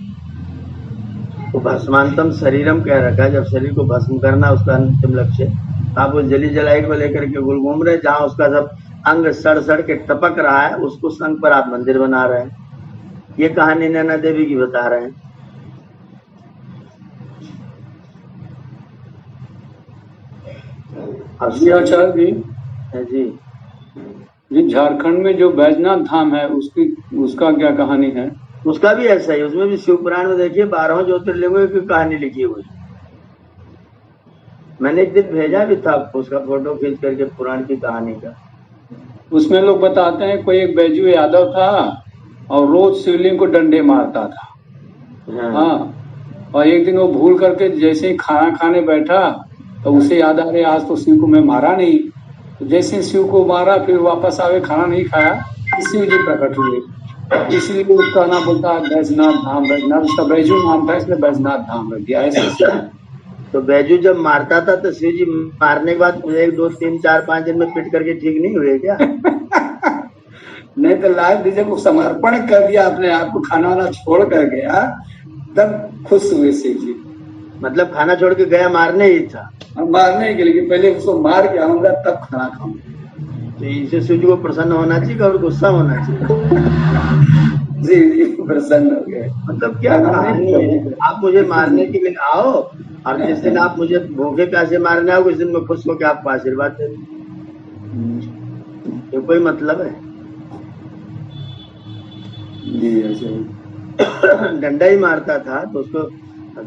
B: तो भस्मांतम शरीरम कह रखा है, जब शरीर को भस्म करना उसका अंतिम लक्ष्य, तो आप उस जली जलाई को लेकर के गुल घूम रहे, जहाँ उसका सब अंग सड़ सड़ के टपक रहा है, उसको संग पर आप मंदिर बना रहे हैं। ये कहानी नैना देवी की बता रहे हैं।
A: अब आचार्य जी
B: जी,
F: जी झारखंड में जो बैजनाथ धाम है उसका क्या कहानी है?
B: उसका भी ऐसा ही, उसमें भी शिव पुराण में देखिए 12 ज्योतिर्लिंगों की कहानी लिखी हुई। मैंने एक दिन भेजा भी था आपको उसका फोटो खींच करके पुराण की कहानी का।
F: उसमें लोग बताते हैं कोई एक बैजू यादव था और रोज शिवलिंग को डंडे मारता था। हाँ, और एक दिन वो भूल करके जैसे ही खाना खाने बैठा तो उसे याद आ रही आज तो शिव को मैं मारा नहीं। तो जैसे शिव को मारा फिर वापस आवे खाना नहीं खाया, शिव जी प्रकट हुए। इसलिए उसका नाम बोलता है बैजनाथ धाम। बैजनाथ उसका बैजू नाम था इसलिए बैजनाथ धाम रख दिया ऐसे।
B: तो बैजू जब मारता था तो शिव जी मारने के बाद 1, 2, 3, 4, 5 दिन में पिट करके ठीक नहीं हुए क्या?
A: नहीं तो लाल दीजिए को समर्पण कर दिया अपने आप को, खाना वाना छोड़ कर गया तब खुश हुए शिव जी।
B: मतलब खाना छोड़ के गया मारने ही था।
A: हम मारने के लिए पहले उसको मार के आऊंगा तब खाना खाऊंगा।
B: तो इसे शिव जी को प्रसन्न होना चाहिए और गुस्सा होना चाहिए।
A: जी प्रसन्न हो गए।
B: मतलब क्या कहानी है, आप मुझे मारने के लिए आओ और जिस दिन आप मुझे भूखे प्यासे मारने आओगे उस दिन मैं खुश होकर आपको आशीर्वाद दे दूं। ये कोई मतलब है?
A: जी ऐसे
B: डंडा ही मारता था तो उसको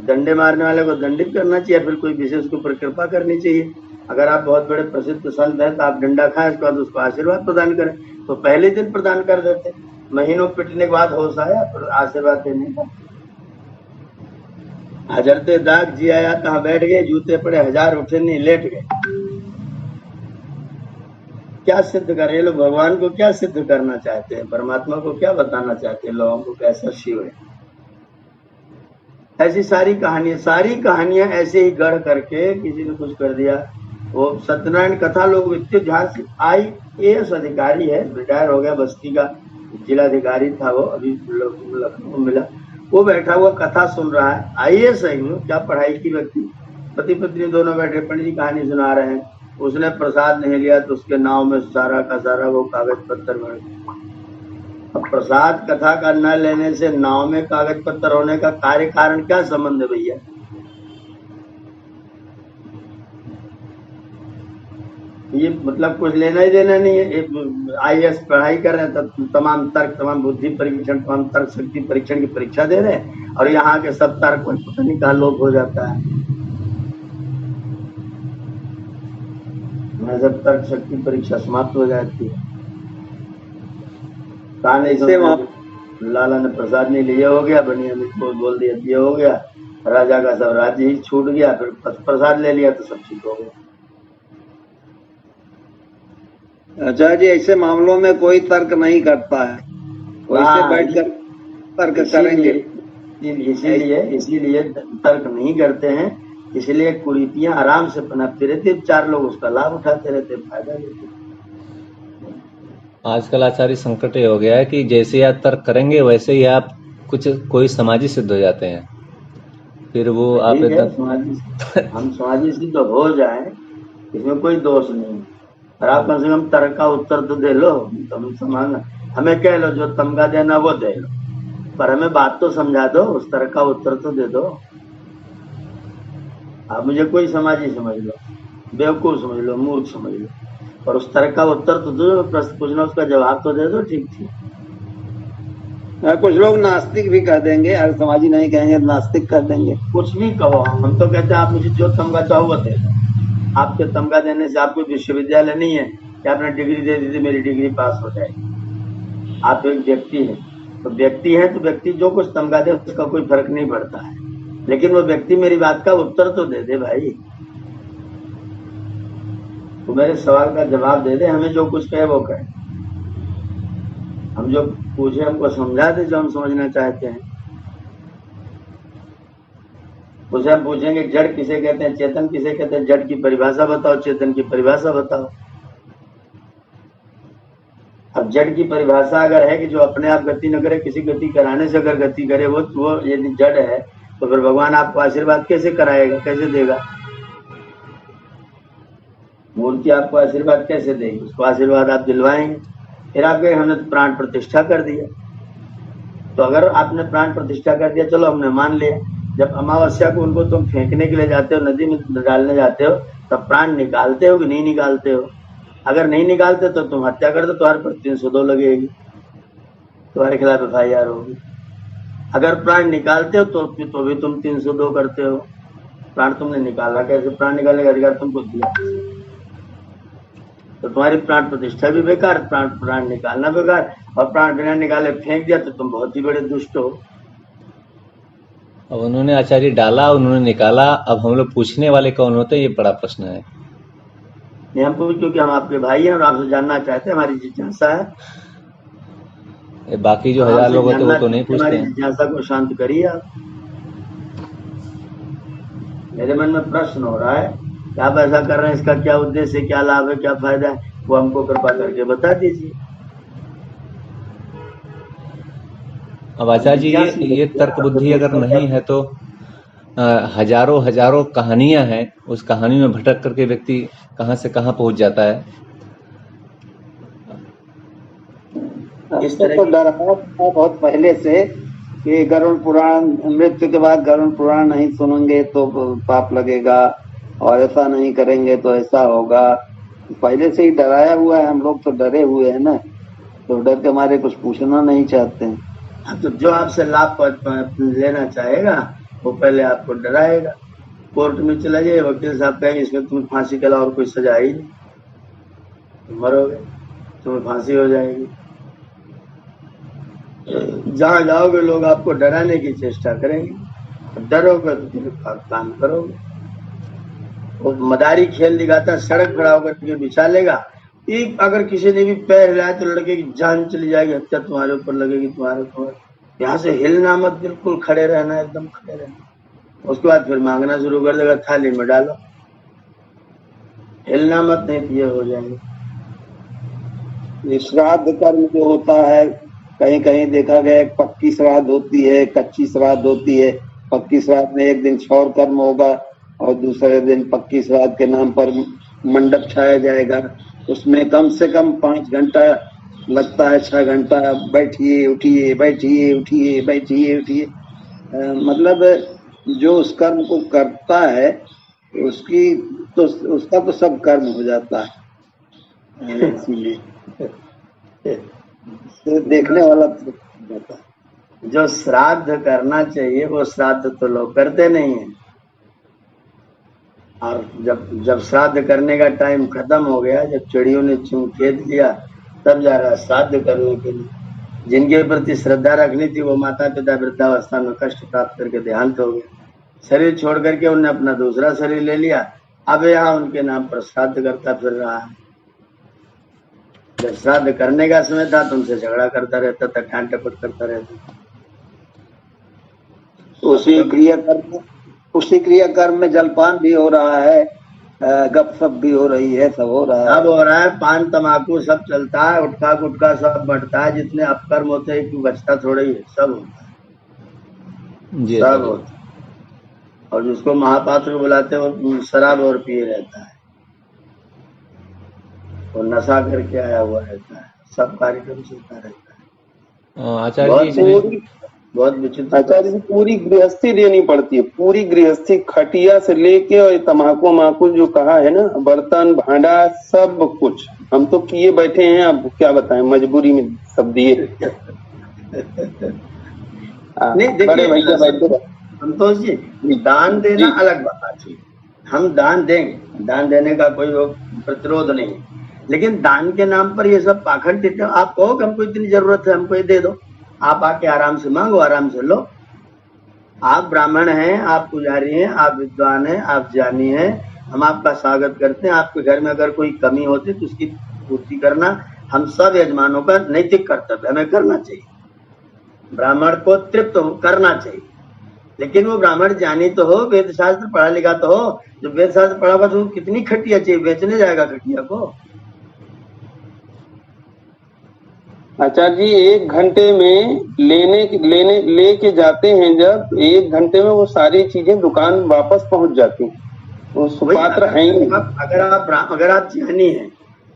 B: डंडे मारने वाले को दंडित करना चाहिए, फिर कोई विशेष के ऊपर कृपा करनी चाहिए। अगर आप बहुत बड़े प्रसिद्ध संत हैं तो आप डंडा खाएं उसके बाद उसको आशीर्वाद प्रदान करें, तो पहले दिन प्रदान कर देते। महीनों पिटने के बाद होश आया फिर आशीर्वाद देने का। हजरते दाग जी आया कहाँ बैठ गए, जूते पड़े 1000 उठे नहीं लेट गए। क्या सिद्ध कर रहे लोग? भगवान को क्या सिद्ध करना चाहते हैं? परमात्मा को क्या बताना चाहते हैं लोगों को? कैसा शिव है? ऐसी सारी कहानियां ऐसे ही गढ़ करके किसी ने कुछ कर दिया। वो सत्यनारायण कथा लोग इतने ध्यान से, IAS अधिकारी है, रिटायर हो गया, बस्ती का जिलाधिकारी था वो, अभी लखनऊ मिला। वो बैठा हुआ कथा सुन रहा है, IAS है, क्या पढ़ाई की व्यक्ति, पति पत्नी दोनों बैठे पंडित जी कहानी सुना रहे हैं। उसने प्रसाद नहीं लिया तो उसके नाव में सारा का सारा वो कागज पत्थर भर गया। अब प्रसाद कथा का न लेने से नाव में कागज पत्थर होने का कार्य कारण क्या संबंध है भैया? ये मतलब कुछ लेना ही देना नहीं है। IAS पढ़ाई कर रहे हैं तब तमाम तर्क, तमाम बुद्धि परीक्षण, तमाम तर्क शक्ति परीक्षण की परीक्षा दे रहे हैं और यहाँ के सब तर्क पता नहीं कहाँ लोप हो जाता है। सब तर्क शक्ति परीक्षा समाप्त हो जाती है। लाला ने प्रसाद नहीं लिया, हो गया, बनिया ने बोल दिया ये हो गया, राजा का सब राज्य ही छूट गया, फिर प्रसाद ले लिया तो सब ठीक हो गया।
D: आचार्य जी ऐसे मामलों में कोई तर्क नहीं करता है, वैसे बैठकर तर्क करेंगे।
B: इसीलिए तर्क नहीं करते हैं, इसलिए कुरीतियां आराम से पनपती रहती, 4 लोग उसका लाभ उठाते रहते, फायदा लेते।
E: आजकल आचार्य संकट ये हो गया है कि जैसे आप तर्क करेंगे वैसे ही आप कोई समाजी सिद्ध हो जाते हैं, फिर वो आप
B: हम समाजी सिद्ध हो जाए इसमें कोई दोष नहीं, और आप कम से कम तर्क का उत्तर तो दे लो। तुम समान हमें कह लो जो तमगा देना वो दे लो, पर हमें बात तो समझा दो, उस तर्क का उत्तर तो दे दो। आप मुझे कोई समाजी समझ लो, बेवकूफ समझ लो, मूर्ख समझ लो, और उस तरह का उत्तर तो दो, प्रश्न पूछना उसका जवाब तो दे दो। ठीक ठीक।
D: कुछ लोग नास्तिक भी कह देंगे, अगर समाजी नहीं कहेंगे नास्तिक कर देंगे।
B: कुछ भी कहो, हम तो कहते हैं आप मुझे जो तमगा चाहो वो दे दो। आपके तमगा देने से आपको विश्वविद्यालय नहीं है कि आपने डिग्री दे दी थी मेरी डिग्री पास हो जाएगी। आप एक व्यक्ति है, तो व्यक्ति है तो व्यक्ति जो कुछ तमगा दे उसका कोई फर्क नहीं पड़ता है, लेकिन वो व्यक्ति मेरी बात का उत्तर तो दे दे भाई, तो मेरे सवाल का जवाब दे दे। हमें जो कुछ कहे वो कहे, हम जो पूछे हमको समझा दे जो हम समझना चाहते हैं। उसे हम पूछेंगे जड़ किसे कहते हैं, चेतन किसे कहते हैं, जड़ की परिभाषा बताओ, चेतन की परिभाषा बताओ। अब जड़ की परिभाषा अगर है कि जो अपने आप गति न करे, किसी गति कराने से अगर गति करे, वो यदि जड़ है तो फिर भगवान आपको आशीर्वाद कैसे कराएगा, कैसे देगा? मूर्ति आपको आशीर्वाद कैसे देगी? उसको आशीर्वाद आप दिलवाएंगे। फिर आप कहें हमने तो प्राण प्रतिष्ठा कर दिया, तो अगर आपने प्राण प्रतिष्ठा कर दिया, चलो हमने मान लिया, जब अमावस्या को उनको तुम फेंकने के लिए जाते हो, नदी में डालने जाते हो, तब प्राण निकालते हो कि नहीं निकालते हो? अगर नहीं निकालते तो तुम हत्या कर दो, तुम्हारे पर 302 लगेगी, तुम्हारे खिलाफ FIR होगी। अगर प्राण निकालते हो तो भी तुम 302 करते हो। प्राण तुमने निकाला, कैसे प्राण निकालने का अधिकार तुमको दिया? तो तुम्हारी प्राण प्रतिष्ठा भी बेकार, प्राण निकालना बेकार, और प्राण बिना निकाले फेंक दिया तो तुम बहुत ही बड़े दुष्ट हो।
E: अब उन्होंने आचार्य डाला, उन्होंने निकाला, अब हम लोग पूछने वाले कौन होते हैं, ये बड़ा प्रश्न है।
B: नहीं, हम पूछ, क्योंकि हम आपके भाई हैं और आपसे जानना चाहते हैं, हमारी जिज्ञासा है।
E: ये बाकी जो 1000 लोग होते हैं वो तो नहीं पूछते
B: हमारी
E: हैं।
B: जिज्ञासा को शांत करिए आप। मेरे मन में प्रश्न हो रहा है कि आप ऐसा कर रहे हैं, इसका क्या उद्देश्य है, क्या लाभ है, क्या फायदा है, वो हमको कृपा करके बता दीजिए।
E: अब आचार्य जी ये तर्क बुद्धि अगर नहीं है तो हजारों कहानियां हैं, उस कहानी में भटक करके व्यक्ति कहां से कहां पहुंच जाता है।
B: इस तरह
D: तो डर है बहुत पहले से कि गरुड़ पुराण, मृत्यु के बाद गरुड़ पुराण नहीं सुनेंगे तो पाप लगेगा, और ऐसा नहीं करेंगे तो ऐसा होगा। पहले से ही डराया हुआ है, हम लोग तो डरे हुए हैं ना, तो डर के हमारे कुछ पूछना नहीं चाहते हैं।
B: तो जो आपसे लाभ लेना चाहेगा वो पहले आपको डराएगा। कोर्ट में चला जाए, वकील साहब कहेंगे इसमें तुम्हें फांसी के अलावा और कोई सजा ही नहीं, तुम मरोगे, तुम्हें फांसी हो जाएगी। जहां जाओगे लोग आपको डराने की चेष्टा करेंगे, डरोगे तो फिर काम करोगे। वो मदारी खेल दिखाता, सड़क खड़ा होकर के बिछा लेगा, एक अगर किसी ने भी पैर हिलाया तो लड़के की जान चली जाएगी, हत्या तुम्हारे ऊपर लगेगी, तुम्हारे ऊपर। यहाँ से हिलना मत, बिल्कुल खड़े रहना, एकदम खड़े रहना। उसके बाद फिर मांगना शुरू कर देगा, थाली में डालो, हिलना मत, नहीं तो ये हो जाएंगे।
D: श्राद्ध कर्म जो होता है, कहीं कहीं देखा गया एक पक्की श्राद्ध होती है, कच्ची श्राद्ध होती है। पक्की श्राद्ध में एक दिन क्षौर कर्म होगा और दूसरे दिन पक्की श्राद्ध के नाम पर मंडप छाया जाएगा। उसमें कम से कम 5 घंटा लगता है, 6 घंटा, बैठिए उठिए, बैठिए उठिए, बैठिए उठिए। मतलब जो उस कर्म को करता है उसका तो सब कर्म हो जाता है। इसीलिए तो देखने वाला तो जाता है।
B: जो श्राद्ध करना चाहिए वो श्राद्ध तो लोग करते नहीं है, और जब श्राद्ध करने का टाइम खत्म हो गया, जब चिड़ियों ने चूं खेद लिया, तब जा रहा श्राद्ध करने के लिए। जिनके प्रति श्रद्धा रखनी थी वो माता पिता वृद्धावस्था में कष्ट प्राप्त करके देहांत हो गए, शरीर छोड़ करके उन्होंने अपना दूसरा शरीर ले लिया। अब यहाँ उनके नाम पर श्राद्ध करता फिर रहा है। जब श्राद्ध करने का समय था तो उनसे झगड़ा करता रहता था, ठान टपट करता रहता।
D: उसी क्रियाकर्म में जलपान भी हो रहा है, गपशप भी हो रही है, सब हो रहा है।
B: सब हो रहा है, पान तमाकू सब चलता है, उठका गुटका सब बढ़ता है, जितने अपकर्म होते हैं क्यों बचता थोड़ा ही है, सब होता है, सब होता है। और जिसको महापात्र बुलाते हैं वो शराब और पिए रहता है, वो नशा करके आया हुआ रहता है, सब कार्यक्रम चलता रहता है।
E: आचार्य जी
B: बहुत विचित्र।
G: आचार्य जी पूरी गृहस्थी देनी पड़ती है, पूरी गृहस्थी, खटिया से लेके और तम्बाकू माकू जो कहा है ना, बर्तन भांडा सब कुछ हम तो किए बैठे हैं, अब क्या बताएं, मजबूरी में सब दिए।
B: नहीं देखिए संतोष जी, दान देना अलग बात है, हम दान देंगे, दान देने का कोई प्रतिरोध नहीं है, लेकिन दान के नाम पर ये सब पाखंड। आप कहो कि हमको इतनी जरूरत है, हमको ये दे दो, आप आके आराम से मांगो, आराम से लो। आप ब्राह्मण हैं, आप पुजारी हैं, आप विद्वान हैं, आप ज्ञानी हैं, हम आपका स्वागत करते हैं। आपके घर में अगर कोई कमी होती तो उसकी पूर्ति करना हम सब यजमानों का नैतिक कर्तव्य, हमें करना चाहिए। ब्राह्मण को तृप्त करना चाहिए, लेकिन वो ब्राह्मण ज्ञानी तो हो, वेद शास्त्र पढ़ा लिखा तो हो। जो वेद शास्त्र पढ़ा हुआ तो कितनी खटिया चाहिए, बेचने जाएगा खटिया को।
G: आचार्य जी 1 घंटे में लेके जाते हैं, जब 1 घंटे में वो सारी चीजें दुकान वापस पहुंच जाती हैं, वो सुपात्र है ही।
B: अगर आप ज्ञानी हैं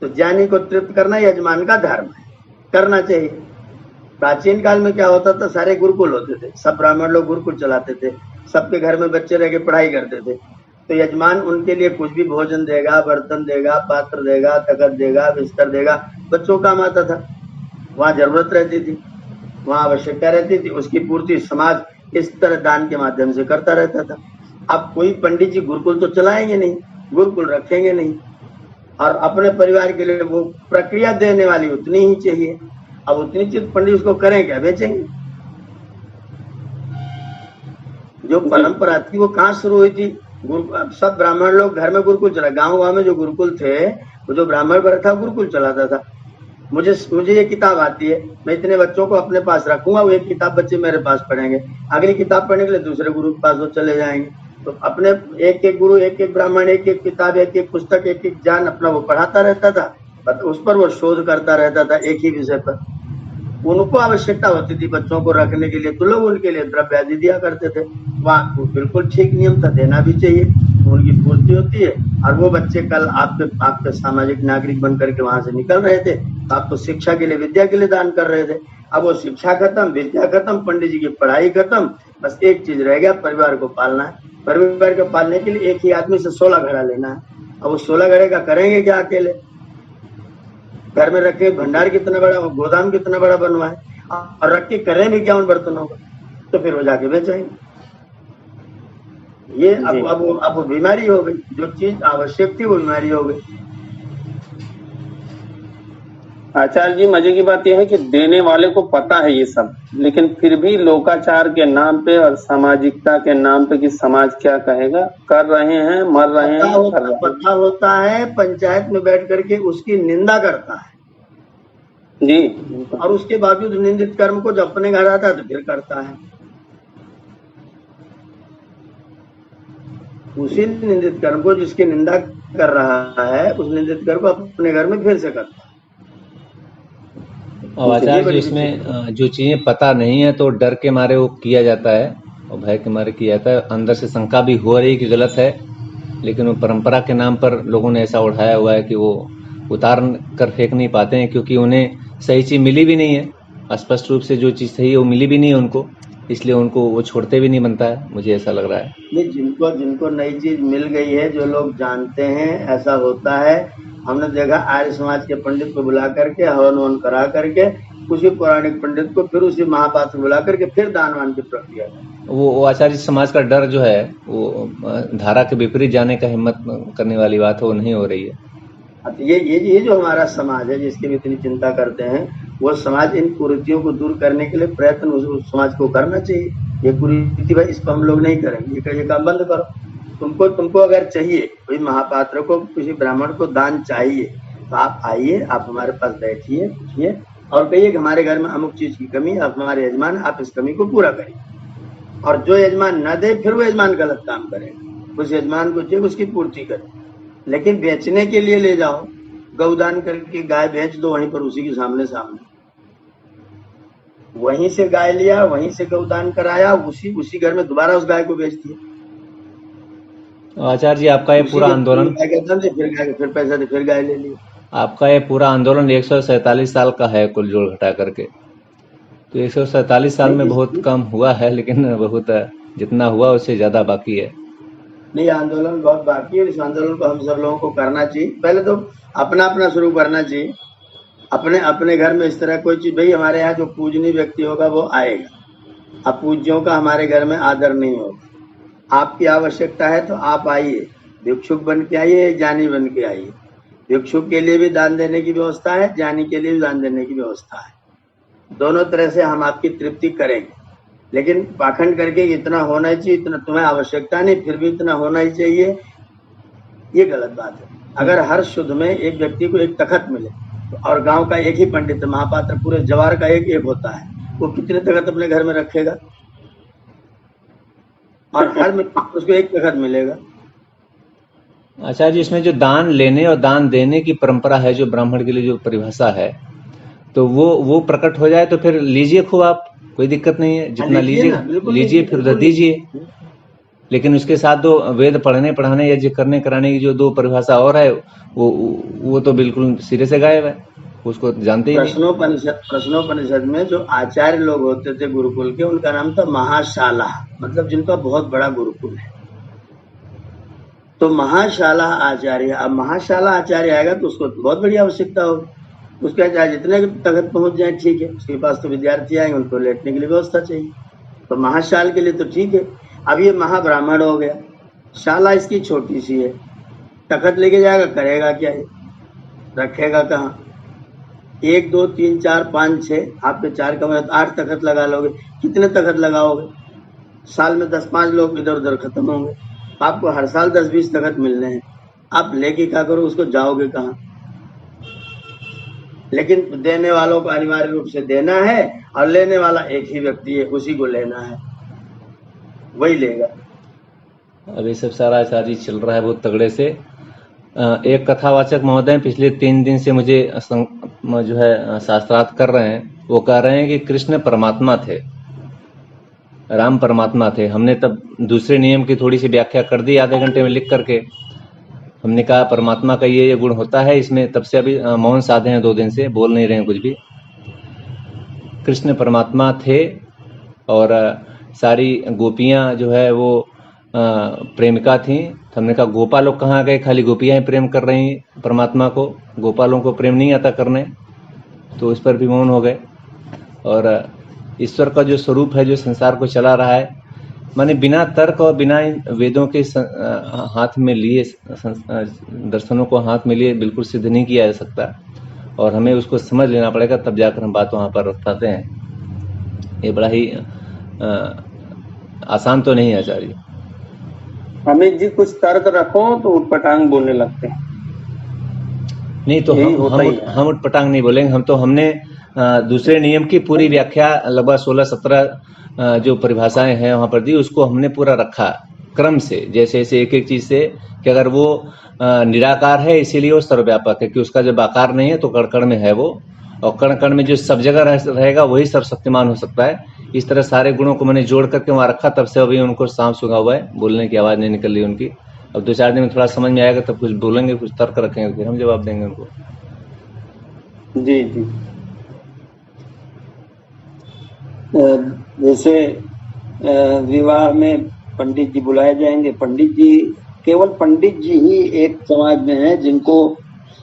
B: तो ज्ञानी को तृप्त करना यजमान का धर्म है, करना चाहिए। प्राचीन काल में क्या होता था, सारे गुरुकुल होते थे, सब ब्राह्मण लोग गुरुकुल चलाते थे, सबके घर में बच्चे रह के पढ़ाई करते थे। तो यजमान उनके लिए कुछ भी भोजन देगा, बर्तन देगा, पात्र देगा, तखत देगा, बिस्तर देगा, बच्चों काम आता था। वहाँ जरूरत रहती थी, वहाँ आवश्यकता रहती थी, उसकी पूर्ति समाज इस तरह दान के माध्यम से करता रहता था। अब कोई पंडित जी गुरुकुल तो चलाएंगे नहीं, गुरुकुल रखेंगे नहीं, और अपने परिवार के लिए वो प्रक्रिया देने वाली उतनी ही चाहिए। अब उतनी चीज पंडित उसको करें क्या, बेचेंगे? जो परंपरा थी वो कहाँ शुरू हुई थी? सब ब्राह्मण लोग घर में गुरुकुल चला, गाँव में जो गुरुकुल थे, वो जो ब्राह्मण वर्ग था गुरुकुल चलाता था। मुझे ये किताब आती है, मैं इतने बच्चों को अपने पास रखूंगा, वो एक किताब बच्चे मेरे पास पढ़ेंगे, अगली किताब पढ़ने के लिए दूसरे गुरु के पास वो चले जाएंगे। तो अपने एक एक गुरु, एक एक ब्राह्मण, एक एक किताब, एक एक पुस्तक, एक एक ज्ञान अपना वो पढ़ाता रहता था, उस पर वो शोध करता रहता था एक ही विषय पर। उनको आवश्यकता होती थी बच्चों को रखने के लिए, तो लोग उनके लिए द्रव्य आदि दिया करते थे। वहाँ बिल्कुल ठीक नियम था, देना भी चाहिए, उनकी पूर्ति होती है। और वो बच्चे कल आपके सामाजिक नागरिक बन करके वहां से निकल रहे थे, तो आप तो शिक्षा के लिए, विद्या के लिए दान कर रहे थे। अब वो शिक्षा खत्म, विद्या खत्म, पंडित जी की पढ़ाई खत्म, बस एक चीज रह गया, परिवार को पालना है। परिवार को पालने के लिए एक ही आदमी से 16 घड़ा लेना है। अब वो 16 घड़े का करेंगे क्या अकेले? घर में रखे भंडार कितना बड़ा, गोदाम कितना बड़ा बनवाए, और रख के करें भी क्या उन बर्तनों का? तो फिर वो जाके बेचेंगे। ये अब बीमारी हो गई, जो चीज आवश्यक थी वो बीमारी हो गई।
G: आचार्य जी, मजे की बात यह है कि देने वाले को पता है ये सब, लेकिन फिर भी लोकाचार के नाम पे और सामाजिकता के नाम पे कि समाज क्या कहेगा, कर रहे हैं, मर रहे हैं,
B: पता होता है, पंचायत में बैठ करके उसकी निंदा करता है
G: जी,
B: और उसके बावजूद निंदित कर्म को जब अपने घर आता है तो फिर करता है। उसी निंदित कर्म को जिसकी निंदा कर रहा है, उस निंदित कर्म को अपने घर में फिर से करता है।
E: और आचार्य जी, इसमें जो चीजें पता नहीं है तो डर के मारे वो किया जाता है, और भय के मारे किया जाता है। अंदर से शंका भी हो रही है कि गलत है, लेकिन वो परंपरा के नाम पर लोगों ने ऐसा उठाया हुआ है कि वो उतार कर फेंक नहीं पाते हैं, क्योंकि उन्हें सही चीज मिली भी नहीं है। स्पष्ट रूप से जो चीज सही है वो मिली भी नहीं है उनको, इसलिए उनको वो छोड़ते भी नहीं बनता है, मुझे ऐसा लग रहा है।
B: नहीं, जिनको नई चीज मिल गई है, जो लोग जानते हैं, ऐसा होता है। हमने देखा आर्य समाज के पंडित को बुला करके हवन वन करा करके, उसी पौराणिक पंडित को फिर उसी महापात्र बुला करके फिर दान वान की प्रक्रिया।
E: वो आचार्य समाज का डर जो है, वो धारा के विपरीत जाने का हिम्मत करने वाली बात है, वो नहीं हो रही है।
B: ये जो हमारा समाज है, जिसकी भी इतनी चिंता करते हैं, वो समाज इन कुरीतियों को दूर करने के लिए प्रयत्न उस समाज को करना चाहिए। ये कुरीति भाई, इसको हम लोग नहीं करेंगे, ये काम बंद करो। तुमको अगर चाहिए, कोई महापात्र को, किसी ब्राह्मण को दान चाहिए, तो आप आइए, आप हमारे पास बैठिए, पूछिए और कहिए कि हमारे घर में अमुक चीज की कमी है, आप हमारे यजमान, आप इस कमी को पूरा करिए। और जो यजमान न दे, फिर वो यजमान गलत काम करेगा। उस यजमान को चाहिए उसकी पूर्ति करे, लेकिन बेचने के लिए ले जाओ, गौदान करके गाय बेच दो वहीं पर, उसी के सामने वहीं से गाय लिया, वहीं से गौदान कराया, उसी घर में दोबारा उस गाय को बेच दिया।
E: आचार्य जी, आपका ये पूरा आंदोलन,
B: फिर पैसा दे, फिर गाय ले लिया।
E: आपका ये पूरा आंदोलन 147 साल का है कुल जोड़ घटा करके, तो 147 साल में बहुत कम हुआ है, लेकिन बहुत जितना हुआ उससे ज्यादा बाकी है।
B: नहीं, आंदोलन बहुत बाकी है। इस आंदोलन को हम सब लोगों को करना चाहिए। पहले तो अपना शुरू करना चाहिए, अपने घर में इस तरह कोई चीज। भाई, हमारे यहाँ जो पूजनीय व्यक्ति होगा वो आएगा। अब पूज्यों का हमारे घर में आदर नहीं होगा। आपकी आवश्यकता है तो आप आइए, भिक्षुक बन के आइए, ज्ञानी बन के आइए। भिक्षुक के लिए भी दान देने की व्यवस्था है, ज्ञानी के लिए भी दान देने की व्यवस्था है। दोनों तरह से हम आपकी तृप्ति करेंगे, लेकिन पाखंड करके इतना होना चाहिए, इतना तुम्हें आवश्यकता नहीं, फिर भी इतना होना ही चाहिए, ये गलत बात है। अगर हर शुद्ध में एक व्यक्ति को एक तखत मिले, और गांव का एक ही पंडित महापात्र, पूरे जवार का एक होता है, वो कितने तखत अपने घर में रखेगा? और हर में उसको एक तखत मिलेगा।
E: अच्छा जी, इसमें जो दान लेने और दान देने की परंपरा है, जो ब्राह्मण के लिए जो परिभाषा है, तो वो प्रकट हो जाए तो फिर लीजिए खूब, आप, कोई दिक्कत नहीं है, जितना लीजिए फिर उधर दीजिए। लेकिन उसके साथ दो वेद पढ़ाने यज्ञ करने कराने की जो दो परिभाषा और है, वो तो बिल्कुल सिरे से गायब है, उसको जानते ही नहीं।
B: प्रश्नोपनिषद में जो आचार्य लोग होते थे गुरुकुल के, उनका नाम था महाशाला, मतलब जिनका बहुत बड़ा गुरुकुल है। तो महाशाला आचार्य, अब महाशाला आचार्य आएगा तो उसको बहुत बड़ी आवश्यकता होगी। उसका चाहे जितने तक पहुंच जाए ठीक है, उसके पास तो विद्यार्थी आएंगे, उनको लेटने के लिए व्यवस्था चाहिए। तो महाशाल के लिए तो ठीक है। अब ये महाब्राह्मण हो गया, शाला इसकी छोटी सी है, तखत लेके जाएगा, करेगा क्या है, रखेगा कहाँ? 1 2 3 4 5 6, आपके 4 कमरे तो 8 तखत लगा लोगे। कितने तखत लगाओगे? साल में 10-5 लोग इधर उधर खत्म होंगे। आपको हर साल 10-20 तखत मिलने हैं, आप लेके क्या करो, उसको जाओगे कहाँ? लेकिन देने वालों को अनिवार्य रूप से देना है, और लेने वाला एक ही व्यक्ति है, उसी को लेना है, वही लेगा।
E: अब ये सब सारा आचार्य चल रहा है बहुत तगड़े से। एक कथावाचक महोदय पिछले 3 दिन से मुझे जो है शास्त्रार्थ कर रहे हैं। वो कह रहे हैं कि कृष्ण परमात्मा थे, राम परमात्मा थे। हमने तब दूसरे नियम की थोड़ी सी व्याख्या कर दी आधे घंटे में लिख करके। हमने कहा परमात्मा का ये गुण होता है इसमें। तब से अभी मौन साधे हैं 2 दिन से, बोल नहीं रहे हैं कुछ भी। कृष्ण परमात्मा थे और सारी गोपियां जो है वो प्रेमिका थी। हमने कहा गोपा लोग कहाँ गए, खाली गोपियां ही प्रेम कर रही परमात्मा को, गोपालों को प्रेम नहीं आता करने। तो इस पर भी मौन हो गए। और ईश्वर का जो स्वरूप है, जो संसार को चला रहा है, माने बिना तर्क और बिना वेदों के हाथ में लिए, दर्शनों को हाथ में लिए बिल्कुल सिद्ध नहीं किया जा सकता। और हमें उसको समझ लेना पड़ेगा, तब जाकर हम बात वहाँ पर रखते हैं। ये बड़ा ही आसान तो नहीं है आचार्य।
G: अमित जी कुछ तर्क रखो तो उटपटांग बोलने लगते हैं।
E: नहीं तो हम उटपटांग नहीं बोलेंगे। हमने दूसरे नियम की पूरी व्याख्या लगभग 16-17 जो परिभाषाएं हैं वहां पर दी, उसको हमने पूरा रखा क्रम से, जैसे जैसे एक एक चीज से, कि अगर वो निराकार है इसीलिए वो सर्वव्यापक है, कि उसका जब आकार नहीं है तो कण कण में है वो, और कण कण में जो सब जगह रहेगा वही सर्वशक्तिमान हो सकता है। इस तरह सारे गुणों को मैंने जोड़ करके वहां रखा। तब से अभी उनको सांप सूंघा हुआ है, बोलने की आवाज नहीं निकल रही उनकी। अब 2-4 दिन में थोड़ा समझ में आएगा, तब कुछ बोलेंगे, कुछ तर्क रखेंगे, फिर हम जवाब देंगे उनको।
G: जी जी।
D: जैसे विवाह में पंडित जी बुलाए जाएंगे। पंडित जी, केवल पंडित जी ही एक समाज में है जिनको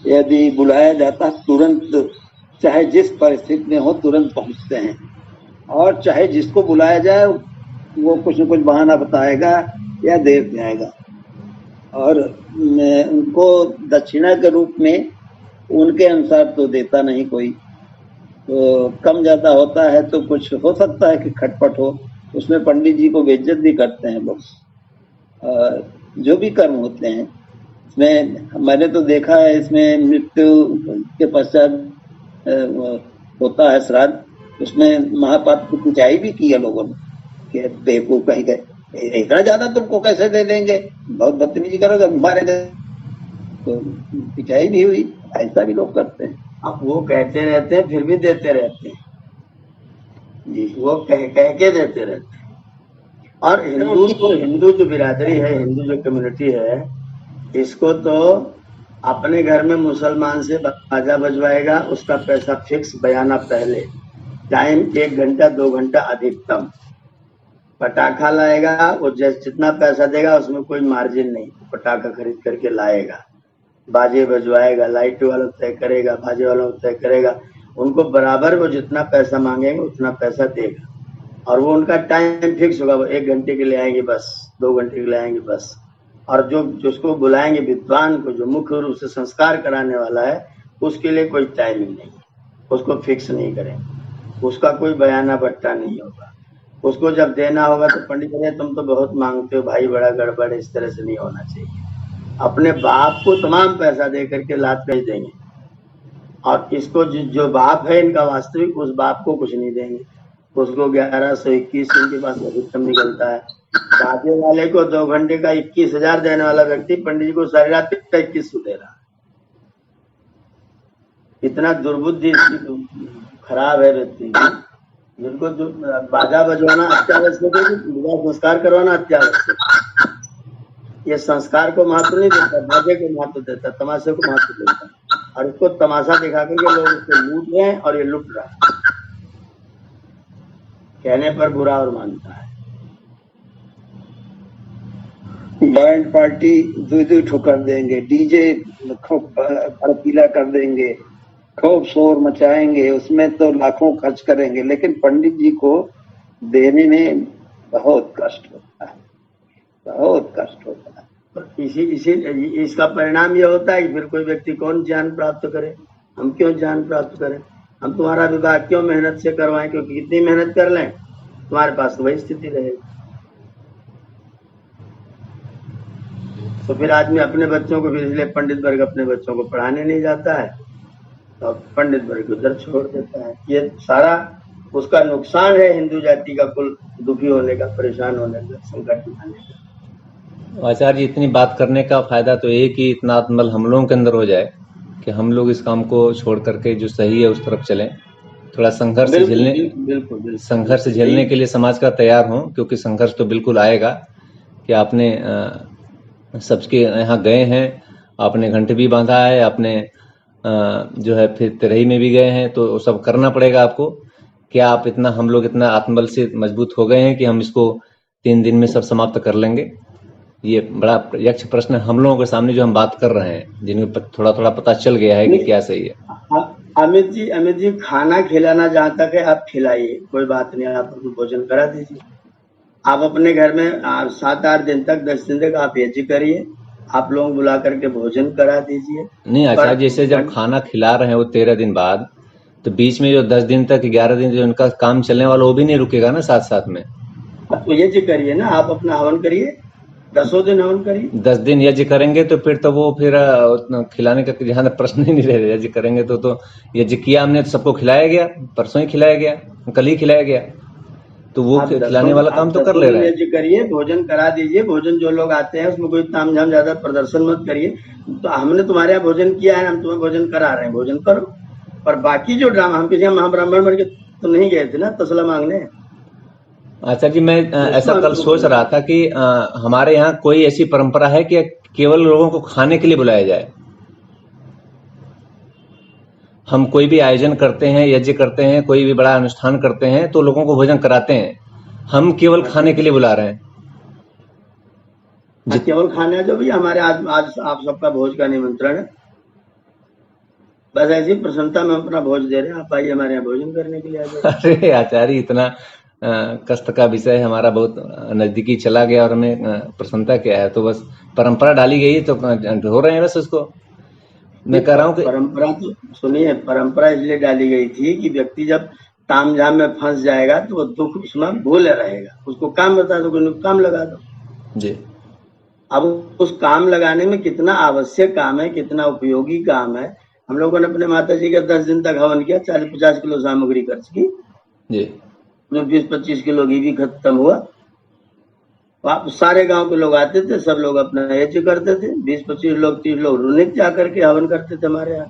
D: यदि बुलाया जाता तुरंत, चाहे जिस परिस्थिति में हो तुरंत पहुंचते हैं। और चाहे जिसको बुलाया जाए वो कुछ न कुछ बहाना बताएगा या देर से आएगा। और उनको दक्षिणा के रूप में उनके अनुसार तो देता नहीं कोई। तो कम ज्यादा होता है तो कुछ हो सकता है कि खटपट हो, उसमें पंडित जी को बेइज्जत भी करते हैं लोग। जो भी कर्म होते हैं इसमें मैंने तो देखा है, इसमें मृत्यु के पश्चात होता है श्राद्ध, उसमें महापात्र की पिटाई भी की है लोगों ने कि बेवकूफ कहीं गए, इतना ज्यादा तुमको कैसे दे देंगे, बहुत बदतमीजी करोगे, मारे गए, तो पिटाई भी हुई। ऐसा भी लोग करते हैं।
B: अब वो कहते रहते हैं फिर भी देते रहते हैं जी, वो कह के देते रहते हैं। और हिंदू जो बिरादरी है, हिंदू जो कम्युनिटी है, इसको तो अपने घर में मुसलमान से बाजा बजवाएगा, उसका पैसा फिक्स, बयाना पहले, टाइम 1 घंटा 2 घंटा अधिकतम। पटाखा लाएगा, वो जितना पैसा देगा उसमें कोई मार्जिन नहीं, पटाखा खरीद करके लाएगा। बाजे बजवाएगा, लाइट वाला तय करेगा, बाजे वाला तय करेगा, उनको बराबर वो जितना पैसा मांगेंगे उतना पैसा देगा। और वो उनका टाइम फिक्स होगा, वो 1 घंटे के लिए आएंगे बस, 2 घंटे के लिए आएंगे बस। और जो जिसको बुलाएंगे विद्वान को, जो मुख्य रूप से संस्कार कराने वाला है, उसके लिए कोई टाइमिंग नहीं, उसको फिक्स नहीं करेंगे, उसका कोई बयाना बट्टा नहीं होगा। उसको जब देना होगा तो पंडित जी तुम तो बहुत मांगते हो भाई, बड़ा गड़बड़, इस तरह से नहीं होना चाहिए। अपने बाप को तमाम पैसा दे करके लात भेज देंगे, और इसको जो बाप है इनका वास्तविक, उस बाप को कुछ नहीं देंगे। उसको 1121 इनके पास अधिकतम निकलता है। बाजे वाले को 2 घंटे का 21,000 देने वाला व्यक्ति पंडित जी को सारी रात का 21 दे रहा। इतना दुर्बुद्धि खराब है व्यक्ति, जिनको बाजा बजवाना अत्यावश्यक है, विवाह संस्कार करवाना अत्यावश्यक। ये संस्कार को महत्व नहीं देता, बाजे को महत्व देता, तमाशे को महत्व देता, और उसको तमाशा दिखा करके लोग उसको लूट रहे हैं, और ये लूट रहा है, कहने पर बुरा और मानता है।
D: बैंड पार्टी दो ठो कर देंगे, डीजे खूब भड़कीला कर देंगे, खूब शोर मचाएंगे, उसमें तो लाखों खर्च करेंगे, लेकिन पंडित जी को देने में बहुत कष्ट होता है, बहुत कष्ट होता है।
B: इसी इसका परिणाम यह होता है कि फिर कोई व्यक्ति कौन ज्ञान प्राप्त करे, हम क्यों ज्ञान प्राप्त करें, हम तुम्हारा विवाह क्यों मेहनत से करवाएं, क्योंकि कितनी मेहनत कर लें तुम्हारे पास तो वही स्थिति रहेगी। तो फिर आदमी अपने बच्चों को, फिर इसलिए पंडित वर्ग अपने बच्चों को पढ़ाने नहीं जाता है, तो पंडित वर्ग उधर छोड़ देता है। ये सारा उसका नुकसान है हिंदू जाति का कुल दुखी होने का, परेशान होने का, संकट में आने का।
E: आचार्य जी, इतनी बात करने का फायदा तो ये कि इतना आत्मबल हम लोगों के अंदर हो जाए कि हम लोग इस काम को छोड़ करके जो सही है उस तरफ चलें। थोड़ा संघर्ष झेलने,
B: बिल्कुल
E: संघर्ष झेलने के लिए समाज का तैयार हो, क्योंकि संघर्ष तो बिल्कुल आएगा। कि आपने सबके यहाँ गए हैं, आपने घंटे भी बांधा है, आपने जो है फिर तिरही में भी गए हैं, तो वो सब करना पड़ेगा आपको। क्या आप इतना, हम लोग इतना आत्मबल से मजबूत हो गए हैं कि हम इसको 3 दिन में सब समाप्त कर लेंगे? ये बड़ा यक्ष प्रश्न हम लोगों के सामने जो हम बात कर रहे हैं, जिनको थोड़ा थोड़ा पता चल गया है कि क्या सही है।
B: अमित जी खाना खिलाना जहाँ तक है आप खिलाइए, कोई बात नहीं, आप भोजन करा दीजिए। आप अपने घर में 7-8 दिन तक, 10 दिन तक आप यज्ञ करिए, आप लोग बुला करके भोजन करा दीजिए।
E: नहीं आचार्य, जैसे जब खाना खिला रहे हैं वो 13 दिन बाद, तो बीच में जो 10 दिन तक 11 दिन जो उनका काम चलने वाला वो भी नहीं रुकेगा ना साथ साथ में?
B: तो यज्ञ करिए ना, आप अपना हवन करिए, 10 दिन हवन करिए।
E: 10 दिन यज्ञ करेंगे तो फिर तो वो फिर खिलाने का जहाँ तक प्रश्न ही नहीं रहेगा। यज्ञ करेंगे तो यज्ञ किया हमने तो सबको खिलाया गया, परसों ही खिलाया गया, कल ही खिलाया गया, तो वो खिलाने वाला काम तो कर ले रहे हैं।
B: यज्ञ करिए, भोजन करा दीजिए। भोजन जो लोग आते हैं उसमें कोई तामझाम ज्यादा प्रदर्शन मत करिए। तो हमने तुम्हारे यहाँ भोजन किया है, हम तुम्हें भोजन करा रहे हैं, भोजन करो। और बाकी जो ड्रामा, हम किसी महाब्राह्मण बन के तो नहीं गए थे ना तसला मांगने।
E: अच्छा जी, मैं ऐसा कल सोच रहा था कि हमारे यहाँ कोई ऐसी परंपरा है कि केवल लोगों को खाने के लिए बुलाया जाए। हम कोई भी आयोजन करते हैं, यज्ञ करते हैं, कोई भी बड़ा अनुष्ठान करते हैं तो लोगों को भोजन कराते हैं, हम केवल खाने के लिए बुला रहे हैं।
B: केवल खाने जो भी हमारे आज आप सबका भोज का निमंत्रण है, बस ऐसी प्रसन्नता में अपना भोज दे रहे हैं, आप आइए हमारे यहाँ भोजन करने के लिए आ जाए।
E: अरे आचार्य, इतना कष्ट का विषय हमारा बहुत नजदीकी चला गया और हमें प्रसन्नता क्या है, तो बस परंपरा डाली गई तो ढो रहे हैं बस उसको। मैं कह रहा हूँ कि
B: परंपरा तो सुनिए, परंपरा इसलिए डाली गई थी कि व्यक्ति जब तामझाम में फंस जाएगा तो वो दुख उसमें भूले रहेगा, उसको काम बता दो, कोई काम लगा दो
E: जी।
B: अब उस काम लगाने में कितना आवश्यक काम है, कितना उपयोगी काम है। हम लोगों ने अपने माता जी का 10 दिन तक हवन किया, 40-50 किलो सामग्री खर्च की
E: जी,
B: 20-25 किलो घी भी खत्म हुआ। आप सारे गांव के लोग आते थे, सब लोग अपना यज्ञ करते थे, 20-25 लोग 30 लोग रुनित जाकर के हवन करते थे हमारे यहाँ।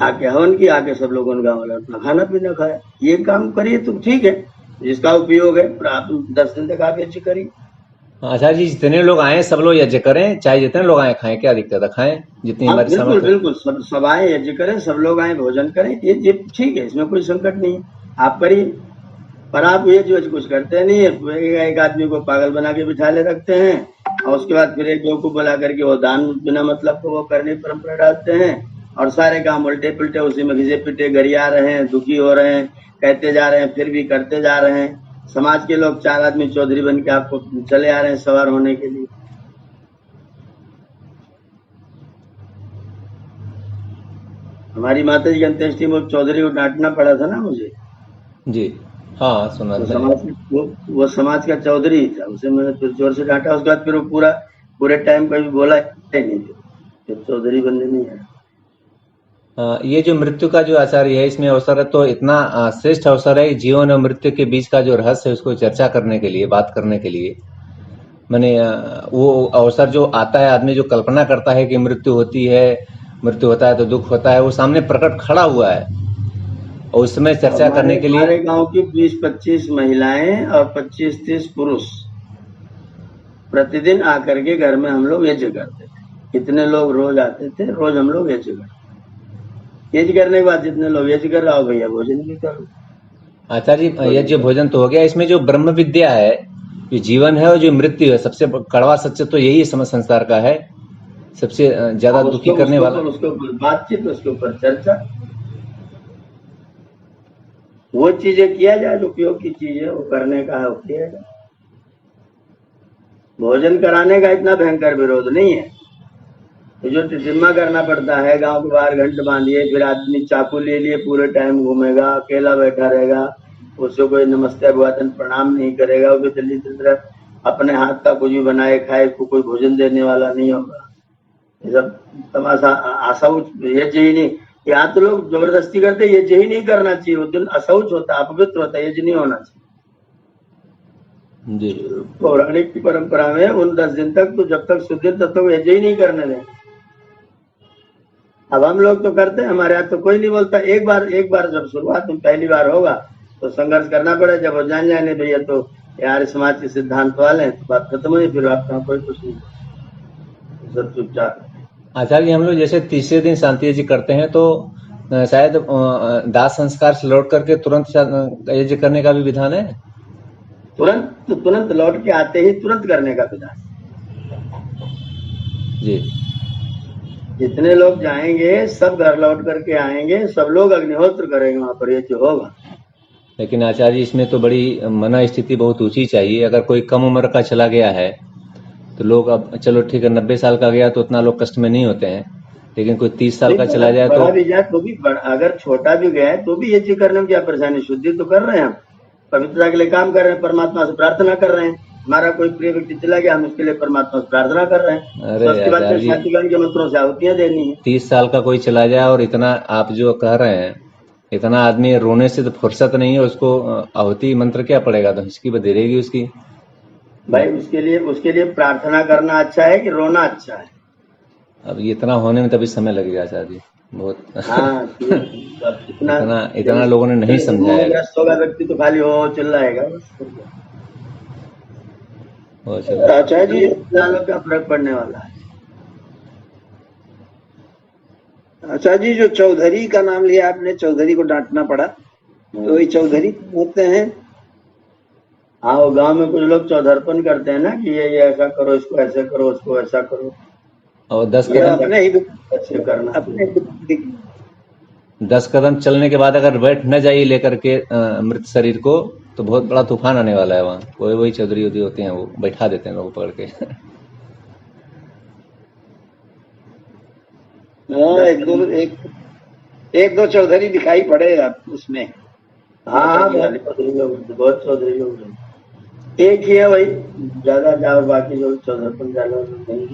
B: आके हवन किया, आके सब लोगों ने गाँव वाला अपना खाना पीना खाया। ये काम करिए तो ठीक है, जिसका उपयोग है, पर आप 10 दिन तक आप यज्ञ करिए।
E: अच्छा जी, जितने लोग आए सब लोग यज्ञ करें, चाहे जितने लोग आए खाएं, क्या दिक्कत है, खाएं जितनी हमारी
B: बिल्कुल
E: सामर्थ्य।
B: बिल्कुल, सब आए यज्ञ करें, सब लोग आए भोजन करें, ये ठीक है, इसमें कोई संकट नहीं है, आप करिए। पर आप ये जो कुछ करते नहीं है, एक आदमी को पागल बना के बिठा ले रखते हैं और उसके बाद फिर एक दो को बुला करके वो दान बिना मतलब को वो करने की परंपरा डालते हैं, और सारे काम उल्टे पुलटे उसी में घिसे पिटे गरिया रहे हैं, दुखी हो रहे हैं, कहते जा रहे हैं, फिर भी करते जा रहे हैं। समाज के लोग 4 आदमी चौधरी बन के आपको चले आ रहे हैं सवार होने के लिए। हमारी माता जी की अंत्येष्टि में चौधरी को डांटना पड़ा था ना मुझे
E: जी हाँ, सुना
B: तो
E: था।
B: वो समाज का चौधरी ही था, उसे मैंने फिर जोर से डांटा। उसके बाद फिर वो पूरे टाइम कभी बोला ही नहीं, फिर चौधरी बनने नहीं आया।
E: ये जो मृत्यु का जो आचार्य है, इसमें अवसर है तो इतना श्रेष्ठ अवसर है, जीवन और मृत्यु के बीच का जो रहस्य है उसको चर्चा करने के लिए, बात करने के लिए। मैंने वो अवसर जो आता है, आदमी जो कल्पना करता है कि मृत्यु होती है, मृत्यु होता है तो दुख होता है, वो सामने प्रकट खड़ा हुआ है और उसमें चर्चा करने के लिए
B: हमारे गांव की 20-25 महिलाएं और 25-30 पुरुष प्रतिदिन आकर के घर में हम लोग यज्ञ करते थे। कितने लोग रोज आते थे, रोज हम लोग यज्ञ करते। यज्ञ करने के बाद जितने लोग यज्ञ कर रहा हो भैया भोजन भी करो।
E: आचार्य जी, यज्ञ भोजन तो हो गया, इसमें जो ब्रह्म विद्या है जो जीवन है और जो मृत्यु है, सबसे कड़वा सत्य तो यही समझ संसार का है, सबसे ज्यादा दुखी करने वाला।
B: उसके ऊपर बातचीत, उसके ऊपर चर्चा, वो चीजें किया जाए जो उपयोग की चीज है, वो करने का है, वो किया जाए। भोजन कराने का इतना भयंकर विरोध नहीं है। तो जो टिटिम्मा करना पड़ता है, गांव के बाहर घंट बांधिए, फिर आदमी चाकू ले लिए पूरे टाइम घूमेगा, अकेला बैठा रहेगा, उससे कोई नमस्ते अभिवादन प्रणाम नहीं करेगा, वो जल्दी तरह अपने हाथ का कुछ भी बनाए खाए, इसको कोई भोजन देने वाला नहीं होगा। ये सब तमाशा असौच, यज्ञ ही नहीं। यहाँ तो लोग जबरदस्ती करते, यज्ञ ही नहीं करना चाहिए, वो दिन असौच होता है, अपवित्र होता है, यज्ञ नहीं होना चाहिए।
E: जी
B: पौराणिक की परंपरा में उन 10 दिन तक तो जब तक सुधीर तब तक यज्ञ ही नहीं करने दें। अब हम लोग तो करते हैं, हमारे यहाँ तो कोई नहीं बोलता। एक बार जब शुरुआत में पहली बार होगा तो संघर्ष करना पड़े, जब वो जान जाए नहीं भैया तो यार समाज के सिद्धांत वाले हैं, तो बात खत्म हुई, फिर आपका कोई कुछ नहीं, सब चुपचाप।
E: आचार्य जी, हम लोग जैसे तीसरे दिन शांति यज्ञ करते हैं तो शायद दाह संस्कार से लौट करके तुरंत यज्ञ करने का भी विधान है।
B: तुरंत लौट के आते ही तुरंत करने का विधान।
E: जी,
B: जितने लोग जाएंगे सब घर लौट करके आएंगे, सब लोग अग्निहोत्र करेंगे, वहां पर यज्ञ होगा।
E: लेकिन आचार्य इसमें तो बड़ी मना स्थिति बहुत ऊंची चाहिए। अगर कोई कम उम्र का चला गया है तो लोग, अब चलो ठीक है 90 साल का गया तो उतना लोग कष्ट में नहीं होते हैं, लेकिन कोई 30 साल का चला जाए
B: बड़ा भी जाए तो भी, अगर छोटा भी गया है तो भी यज्ञ करने में क्या परेशानी? शुद्धि तो कर रहे हैं हम, पवित्रता के लिए काम कर रहे हैं, परमात्मा से प्रार्थना कर रहे हैं। हमारा कोई प्रिय व्यक्ति चला गया, हम उसके लिए परमात्मा से प्रार्थना कर रहे हैं।
E: अरे
B: उसके बाद
E: आचार्य जी,
B: शांतिगण के मंत्रों से आहुतियां देनी है।
E: 30 साल का कोई चला जाए और इतना आप जो कह रहे हैं, इतना आदमी रोने से तो फुर्सत नहीं है, उसको आहुति मंत्र क्या पड़ेगा? तो हिचकी बधेरेगी उसकी।
B: भाई उसके लिए प्रार्थना करना अच्छा है कि रोना अच्छा है?
E: अब इतना होने में तभी समय लगेगा आचार्य जी, बहुत।
B: हाँ,
E: इतना लोगों ने नहीं समझाया।
B: ग्रस्त होगा व्यक्ति तो खाली हो चिल्लाएगा।
G: आचार्य जी,
B: क्या फर्क पड़ने वाला है?
G: आचार्य जी, जो चौधरी का नाम लिया आपने, चौधरी को डांटना पड़ा, तो ये चौधरी होते हैं?
B: हाँ, वो गांव में कुछ लोग चौधरपन करते हैं ना कि ये ऐसा करो, इसको ऐसे करो, उसको ऐसा करो,
E: और 10 कदम चलने के बाद अगर बैठ न जाइए लेकर के मृत शरीर को, तो बहुत बड़ा तूफान आने वाला है वहाँ। वही चौधरी होती हैं, वो बैठा देते हैं लोग पकड़ के।
G: एक दो चौधरी दिखाई पड़े उसमें।
B: हाँ, बहुत चौधरी लोग एक ही है, वही ज्यादा जाओ, बाकी जो चौधरपन ज्यादा नहीं।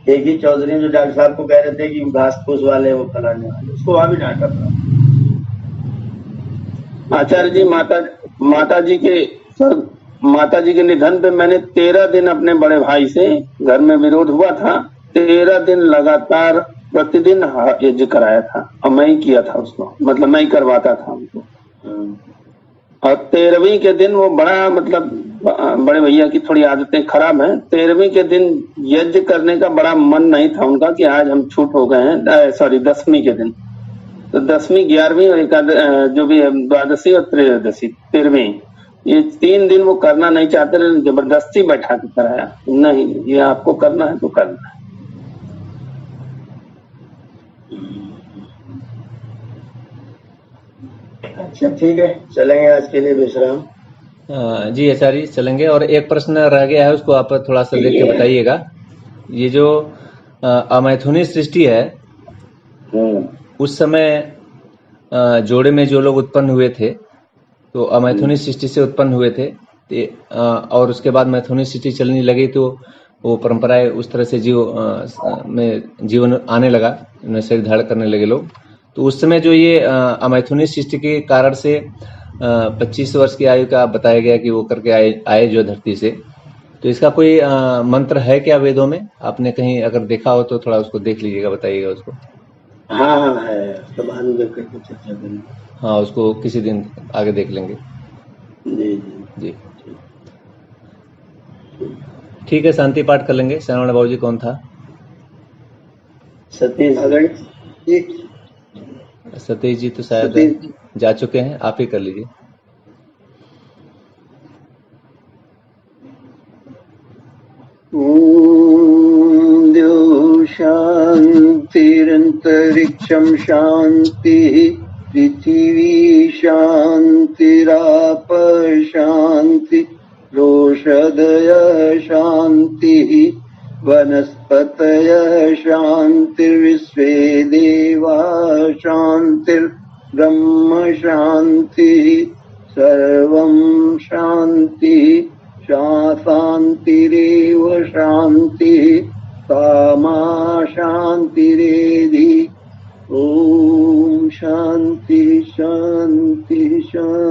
B: एक ही चौधरी जो डॉक्टर साहब को कह रहे थे कि घास फूस वाले, वो फलाने वाले, उसको वहां भी डांटा था।
G: आचार्य जी, माता जी के निधन पे मैंने 13 दिन अपने बड़े भाई से, घर में विरोध हुआ था, 13 दिन लगातार प्रतिदिन यज्ञ कराया था, और मैं ही किया था उसको, मतलब मैं ही करवाता था उनको। और 13वीं के दिन वो बड़ा, मतलब बड़े भैया की थोड़ी आदतें खराब हैं, 13वीं के दिन यज्ञ करने का बड़ा मन नहीं था उनका कि आज हम छूट हो गए हैं। सॉरी, 10वीं के दिन, तो 10वीं, 11वीं और जो भी है, द्वादशी और त्रयोदशी, 13वीं, ये 3 दिन वो करना नहीं चाहते थे, जबरदस्ती बैठा के कराया। नहीं, ये आपको करना है तो करना है।
B: अच्छा, ठीक है, चलेंगे आज के लिए विश्राम।
E: जी आचार्य, चलेंगे। और एक प्रश्न रह गया है, उसको आप थोड़ा सा देख के बताइएगा। ये जो अमैथुनी सृष्टि है, उस समय जोड़े में जो लोग उत्पन्न हुए थे, तो अमैथुनी सृष्टि से उत्पन्न हुए थे, और उसके बाद मैथुनी सृष्टि चलने लगी, तो वो परंपराएं उस तरह से जीवन आने लगा, शरीर धारण करने लगे लोग। तो उस समय जो ये अमैथुनी सृष्टि के कारण से 25 वर्ष की आयु का बताया गया कि वो करके आए जो धरती से, तो इसका कोई मंत्र है क्या वेदों में? आपने कहीं अगर देखा हो तो थोड़ा उसको देख लीजिएगा, बताइएगा उसको।
B: हाँ, है, तो बाद में देख करके चर्चा करेंगे।
E: हाँ, उसको किसी दिन आगे देख लेंगे।
B: जी।
E: ठीक है, शांति पाठ कर लेंगे। श्रवण बाबू जी कौन था?
B: सतीश
E: जी तो शायद जा चुके हैं, आप ही कर लीजिए।
D: ॐ द्यौ शान्तिरन्तरिक्षं शान्तिः पृथिवी शान्तिराप शान्ति रोषधयः शान्तिः वनस्पतयः शान्तिर्विश्वे देवा शान्तिर्ब्रह्म शान्तिः सर्वं शान्तिः शान्तिरेव शान्तिः सामा शान्तिरेधि। ॐ शान्ति शान्ति शान्ति।